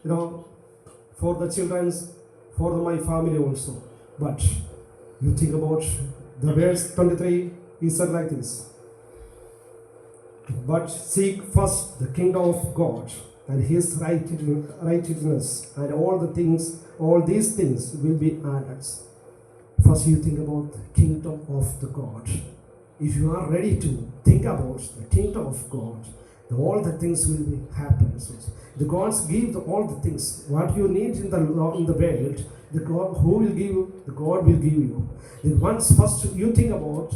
the for the children's, for my family also. But you think about the verse 23. He said like this: "But seek first the kingdom of God and His righteousness, and all these things will be added." First you think about the kingdom of the God. If you are ready to think about the kingdom of God, all the things will be happen. So the gods give all the things. What you need in the world, the God who will give you, the God will give you. First you think about,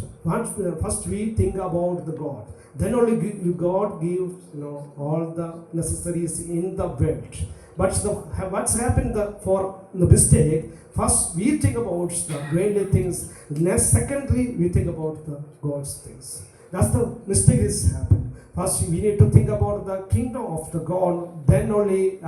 first we think about the God. Then only God gives all the necessaries in the world. But what's happened for the mistake? First, we think about the worldly things. Next, secondly, we think about the God's things. That's the mistake is happened. First, we need to think about the kingdom of the God. Then only,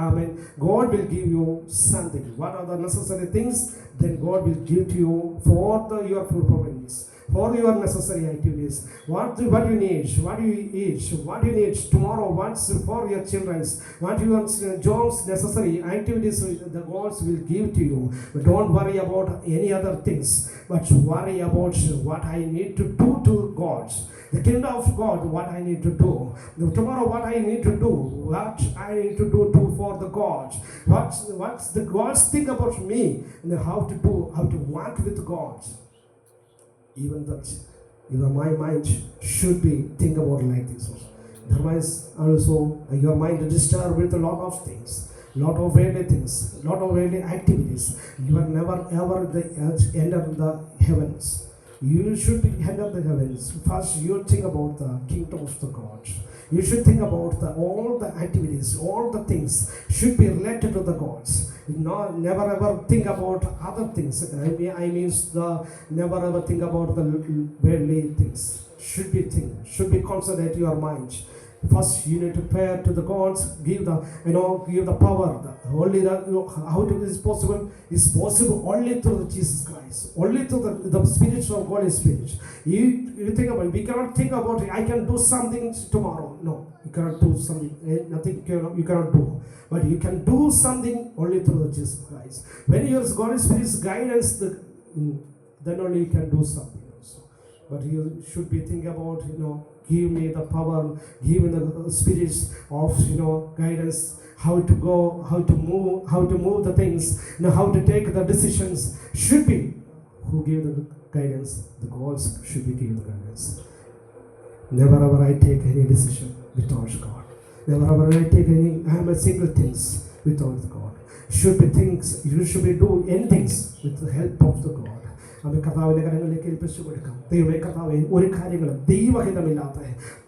God will give you something. What are the necessary things? Then God will give to you for your needs, for your necessary activities. What you need, what you eat, what you need tomorrow, what's for your children's, what your jobs necessary activities, the gods will give to you. But don't worry about any other things, but worry about what I need to do to God. The kingdom of God, what I need to do. Tomorrow, what I need to do. What I need to do for the God. What's the gods think about me, and how to walk with God. Even my mind should be think about like this also. Otherwise, also your mind is disturbed with a lot of things, lot of worldly things, lot of worldly activities. You are never ever enter the heavens. You should enter the heavens. First, you think about the kingdom of the God. You should think about all the activities, all the things should be related to the gods. Never ever think about other things. Never ever think about the worldly things. Should be concentrate your mind. First, you need to pray to the gods. Give the power. How it is possible? Is possible only through Jesus Christ. Only through the Spirit of Holy Spirit. You think about it. We cannot think about it. I can do something tomorrow. No, you cannot do something. Nothing you cannot do. But you can do something only through Jesus Christ. When your Holy Spirit's guidance, then only you can do something also. But you should be thinking about, give me the power, give me the spirits of, guidance, how to go, how to move the things, how to take the decisions. Should be who gave the guidance, the gods should be given guidance. Never ever I take any decision without God. Never ever I take any single things without God. Should be things, you should be do anything with the help of the God. അവൻ കർത്താവിൻ്റെ കരങ്ങളിലേക്ക് ഏൽപ്പിച്ചു കൊടുക്കാം. ദൈവമേ കർത്താവേ, ഒരു കാര്യങ്ങളും ദൈവഹിതമില്ലാത്ത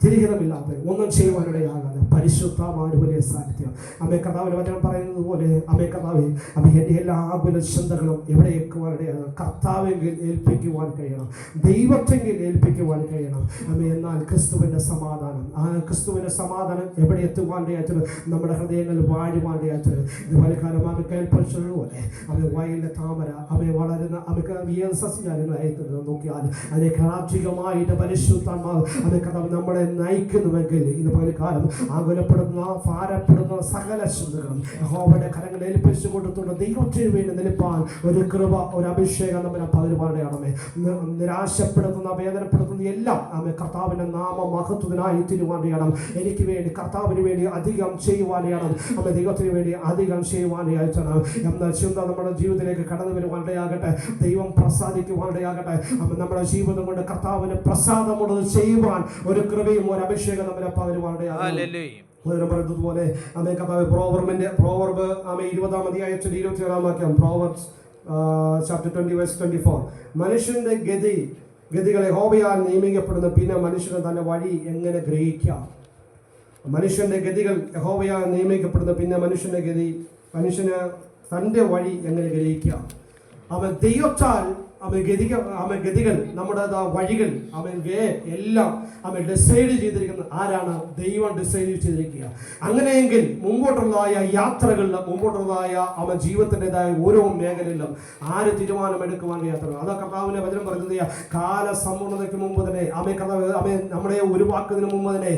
തിരിഹിതമില്ലാത്ത ഒന്നും ചെയ്യുവാനിടയാകാതെ പരിശുദ്ധമായ വലിയ സാന്നിധ്യം അമ്മേ കർത്താവിൻ്റെ വചനം പറയുന്നത് പോലെ അമ്മേ കർത്താവേ അമ്മ എൻ്റെ എല്ലാ ആകുല ചിന്തകളും എവിടെ ഏൽക്കുവാനിടയാകും കർത്താവെങ്കിൽ ഏൽപ്പിക്കുവാൻ കഴിയണം, ദൈവത്തെങ്കിൽ ഏൽപ്പിക്കുവാൻ കഴിയണം അമ്മ. എന്നാൽ ക്രിസ്തുവിൻ്റെ സമാധാനം, ആ ക്രിസ്തുവിൻ്റെ സമാധാനം എവിടെ എത്തുവാനിടയാച്ചത് നമ്മുടെ ഹൃദയങ്ങളിൽ വാഴുവാനിടയാച്ചത് ഇതുപോലെ കാലം അമ്മ കേൾപ്പിച്ചതുപോലെ അമ്മ വയലിലെ താമര അമ്മ വളരുന്ന അമ്മ സസ്യജാലങ്ങളായിട്ടുള്ളത് നോക്കിയാൽ അതിനെ കാർഷികമായിട്ട് പരിശുദ്ധാത്മാവ് അത് കർത്താവ് നമ്മളെ നയിക്കുന്നുവെങ്കിൽ ഇന്ന് പകൽക്കാലം ആകുലപ്പെടുന്ന ഭാരപ്പെടുന്ന സകല ചിന്തകളും യഹോവയുടെ കരങ്ങളിൽ ഏൽപ്പിച്ചു കൊടുത്തുകൊണ്ട് ദൈവത്തിന് വേണ്ടി നിൽപ്പാൻ ഒരു കൃപ, ഒരു അഭിഷേകം നമ്മളെ പകരുവാനാണമേ. നിരാശപ്പെടുത്തുന്ന വേദനപ്പെടുത്തുന്ന എല്ലാം അമ്മ കർത്താവിൻ്റെ നാമ മഹത്വത്തിനായി തിരുവാനിടണം. എനിക്ക് വേണ്ടി കർത്താവിന് വേണ്ടി അധികം ചെയ്യുവാനിടണം അമ്മ, ദൈവത്തിന് വേണ്ടി അധികം ചെയ്യുവാനിടണം എന്ന ചിന്ത നമ്മുടെ ജീവിതത്തിലേക്ക് കടന്നു വരുവാനിടയാകട്ടെ. ദൈവം പ്രസാദിക്കുവാനിടയാകട്ടെ. നമ്മുടെ ജീവിതം കൊണ്ട് കർത്താവിന് പ്രസാദമുള്ളത് ചെയ്യുവാൻ ഒരു കൃപയും ഒരു അഭിഷേകം നമ്മളെ പകരുവാനിടയാകട്ടെ. പറയുന്നതുപോലെ അമ്മേ കർത്താവ് പ്രോവർബ് അമ്മ 20-ാം അധ്യായത്തിൽ 27-ാം വാക്യം, പ്രോവർബ്സ് ചാപ്റ്റർ 20:24, മനുഷ്യന്റെ ഗതികളെ യഹോവയാൽ നിയമിക്കപ്പെടുന്നു, പിന്നെ മനുഷ്യന് തന്റെ വഴി എങ്ങനെ ഗ്രഹിക്കാം. മനുഷ്യന്റെ ഗതികൾ യഹോവയാൽ നിയമിക്കപ്പെടുന്നു, പിന്നെ മനുഷ്യന് തന്റെ വഴി എങ്ങനെ ഗ്രഹിക്കാം. അവൻ ദൈവത്താൽ ഗതികൾ നമ്മുടെ വഴികൾ എല്ലാം ഡിസൈഡ് ചെയ്തിരിക്കുന്നത് ആരാണ്? ദൈവം ഡിസൈഡ് ചെയ്തിരിക്കുക. അങ്ങനെയെങ്കിൽ മുമ്പോട്ടുള്ളതായ യാത്രകളിൽ മുമ്പോട്ടുള്ളതായ ജീവിതത്തിൻ്റെതായ ഓരോ മേഖലയിലും ആര് തീരുമാനമെടുക്കുവാൻ യാത്ര. അതാ കർത്താവിന്റെ വചനം പറയുന്നത്, കാലസമ്പൂർണ്ണതയ്ക്ക് മുമ്പ് തന്നെ കർത്താവ് നമ്മളെ ഉരുവാക്കുന്നതിന് മുമ്പ് തന്നെ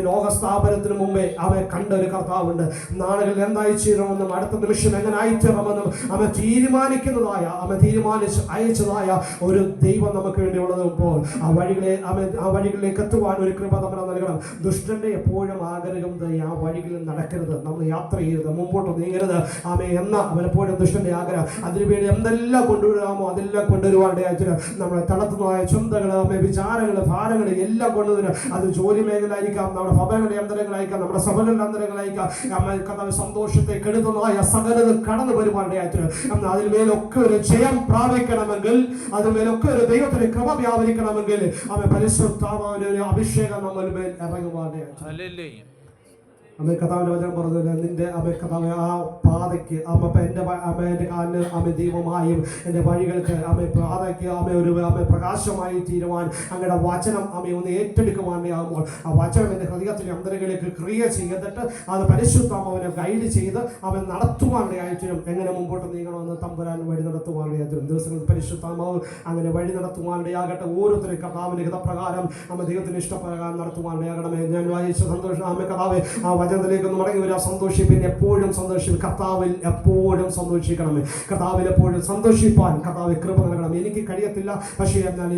ലോകസ്ഥാപനത്തിന് മുമ്പേ കണ്ട ഒരു കർത്താവുണ്ട്. നാളുകളിൽ എന്തായി ചെയ്യണമെന്നും അടുത്ത നിമിഷം എങ്ങനെ ആയിത്തീരണമെന്നും തീരുമാനിക്കുന്നതായ തീരുമാനിച്ച് അയച്ചത് ഒരു ദൈവം നമുക്ക് വേണ്ടിയുള്ളപ്പോൾ ആ വഴികളിലേക്ക് എത്തുവാൻ ഒരു കൃപ നമ്മൾ നൽകണം. ദുഷ്ടന്റെ എപ്പോഴും ആഗ്രഹം ആ വഴികളിൽ നടക്കരുത്, നമ്മൾ യാത്ര ചെയ്യരുത്, മുമ്പോട്ട് നീങ്ങരുത് എന്ന അവനെപ്പോഴും ദുഷ്ടന്റെ ആഗ്രഹം. അതിനുവേണ്ടി എന്തെല്ലാം കൊണ്ടുവരാമോ അതെല്ലാം കൊണ്ടുവരുവാനായിട്ട് നമ്മളെ തളർത്തുന്നതായ ചിന്തകൾ, വിചാരങ്ങൾ, ഭാരങ്ങൾ എല്ലാം കൊണ്ടുവരും. അത് ജോലി മേഖലയായിരിക്കാം, നമ്മുടെ ഭവനങ്ങളുടെ അന്തരങ്ങളായിരിക്കാം, നമ്മുടെ സഭകളുടെ അന്തരങ്ങളായിരിക്കാം. കർത്താവ് സന്തോഷത്തെ കെടുത്തുന്നതായ സകലത് കടന്നു വരുവാനായിട്ട് അതിന്മേലൊക്കെ ഒരു ജയം പ്രാപിക്കണമെങ്കിൽ, അതിന്മേലൊക്കെ ഒരു ദൈവത്തിന് കൃപ വ്യാപരിക്കണമെങ്കിൽ പരിശുദ്ധാത്മാവിന്റെ ഒരു അഭിഷേകം നമ്മൾ മേൽ ഇറങ്ങുവാനായിട്ട് കർത്താവിന്റെ വചനം പറഞ്ഞത്, നിന്റെ കർത്താവ് ആ പാതയ്ക്ക് എൻ്റെ കാലിന് ദൈവമായും എൻ്റെ വഴികൾക്ക് പാതയ്ക്ക് ഒരു പ്രകാശമായി തീരുവാൻ അങ്ങയുടെ വചനം ഒന്ന് ഏറ്റെടുക്കുവാനാകുമ്പോൾ ആ വചനം എൻ്റെ ഹൃദയത്തിൻ്റെ അന്തരങ്ങളിലേക്ക് ക്രിയ ചെയ്തിട്ട് അത് പരിശുദ്ധാത്മാവിനെ ഗൈഡ് ചെയ്ത് നടത്തുവാനായിട്ടും എങ്ങനെ മുമ്പോട്ട് നീങ്ങണമെന്ന് തമ്പുരാൻ വഴി നടത്തുവാനായിട്ടും ദിവസങ്ങളിൽ പരിശുദ്ധാത്മാവ് അങ്ങനെ വഴി നടത്തുവാനിടയാകട്ടെ. ഓരോരുത്തരും കർത്താവിൻ്റെ ഹിതപ്രകാരം ദൈവത്തിന് ഇഷ്ടപ്രകാരം നടത്തുവാനിടയാകണമേ. ഞാൻ വായിച്ച സന്തോഷം കർത്താവ് ആ വചനത്തിലേക്ക് ഒന്ന് മടങ്ങി വരിക. സന്തോഷിപ്പിൻ, എപ്പോഴും സന്തോഷിപ്പിൻ, കർത്താവിൽ എപ്പോഴും സന്തോഷിക്കണമേ. കർത്താവിൽ എപ്പോഴും സന്തോഷിപ്പാൻ കർത്താവ് കൃപ നൽകണം. എനിക്ക് കഴിയത്തില്ല, പക്ഷേ എന്നാൽ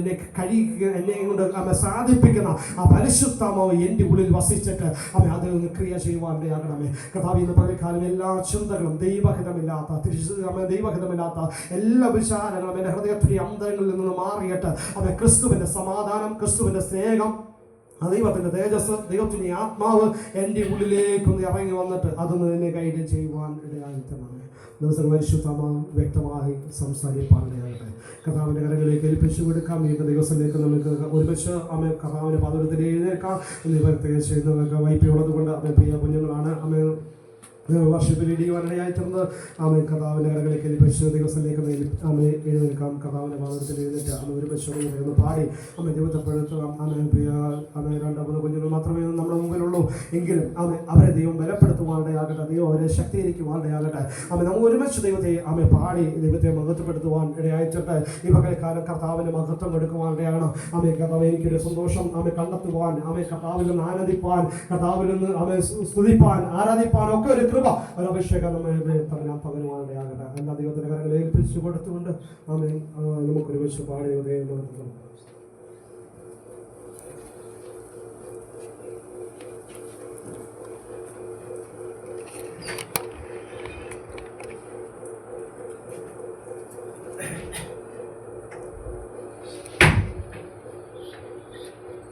എന്നെ കൊണ്ട് സാധിപ്പിക്കുന്ന ആ പരിശുദ്ധാത്മാവ് എൻ്റെ ഉള്ളിൽ വസിച്ചിട്ട് അത് ക്രിയ ചെയ്യുവാനിടയാകണമേ. കർത്താവ് ഇന്ന് പകൽക്കാലം എല്ലാ ചിന്തകളും ദൈവഹിതമില്ലാത്ത എല്ലാ വിചാരങ്ങളും എൻ്റെ ഹൃദയത്തിൻ്റെ അന്തരങ്ങളിൽ നിന്ന് മാറിയിട്ട് ക്രിസ്തുവിൻ്റെ സമാധാനം, ക്രിസ്തുവിൻ്റെ സ്നേഹം, ദൈവത്തിൻ്റെ തേജസ്, ദൈവത്തിൻ്റെ ആത്മാവ് എൻ്റെ ഉള്ളിലേക്കൊന്ന് ഇറങ്ങി വന്നിട്ട് അതൊന്ന് എന്നെ ഗൈഡ് ചെയ്യുവാൻ ഇടയായിട്ടാണ്. ദിവസം പരിശുദ്ധമായി വ്യക്തമായി സംസാരിപ്പാനിടയാകട്ടെ. കർത്താവിൻ്റെ കരങ്ങളിലേക്ക് ഏൽപ്പിച്ചു കൊടുക്കാം. ഈ ദിവസത്തിലേക്ക് നമുക്ക് ഒരുമിച്ച് കർത്താവിൻ്റെ പാദത്തിൽ എഴുന്നേൽക്കാം. പ്രത്യേകിച്ച് ചെയ്യുന്നവർക്ക് വൈപ്പിയുള്ളത് കൊണ്ട് പ്രിയ കുഞ്ഞുങ്ങളാണ് വർഷത്തിൽ ഇടിയുവാനിടയായിട്ടുണ്ട്. കർത്താവിൻ്റെ കരങ്ങളിലേക്ക് ഏൽപ്പിച്ച് ദിവസത്തിലേക്ക് എഴുന്നേൽക്കാം. കർത്താവിൻ്റെ പാദത്തിൽ എഴുന്നേറ്റ് ഒരു പശുവിനെ പാടി ദൈവത്തെപ്പെടുത്തുക. പ്രിയ 2-3 കുഞ്ഞുങ്ങൾ മാത്രമേ നമ്മുടെ മുമ്പിലുള്ളൂ എങ്കിലും അവരെ ദൈവം ബലപ്പെടുത്തുവാനിടയാകട്ടെ, ദൈവം അവരെ ശക്തീകരിക്കുവാനിടയാകട്ടെ. നമുക്ക് ഒരുമിച്ച് ദൈവത്തെ പാടി ദൈവത്തെ മഹത്വപ്പെടുത്തുവാൻ ഇടയായിട്ടെ. ഈ പകൽക്കാലം കർത്താവിൻ്റെ മഹത്വം കൊടുക്കുവാനിടയാണ്. കർത്താവ് എനിക്കൊരു സന്തോഷം കണ്ടെത്തുവാൻ, കർത്താവിൽ നിന്ന് ആനന്ദിപ്പാൻ, കർത്താവിൽ നിന്ന് സ്തുതിപ്പാൻ, ആരാധിപ്പാൻ ഒക്കെ ഒരു കൃപ, ഒരു അഭിഷേകം നമ്മെ പറഞ്ഞാൽ പകരുവാനിടയാകട്ടെ. എല്ലാ ദൈവത്തിൻ്റെ കരങ്ങളെ ഏൽപ്പിച്ചു കൊടുത്തുകൊണ്ട് നമുക്കൊരുമിച്ച് പാടി ദൈവത്തെ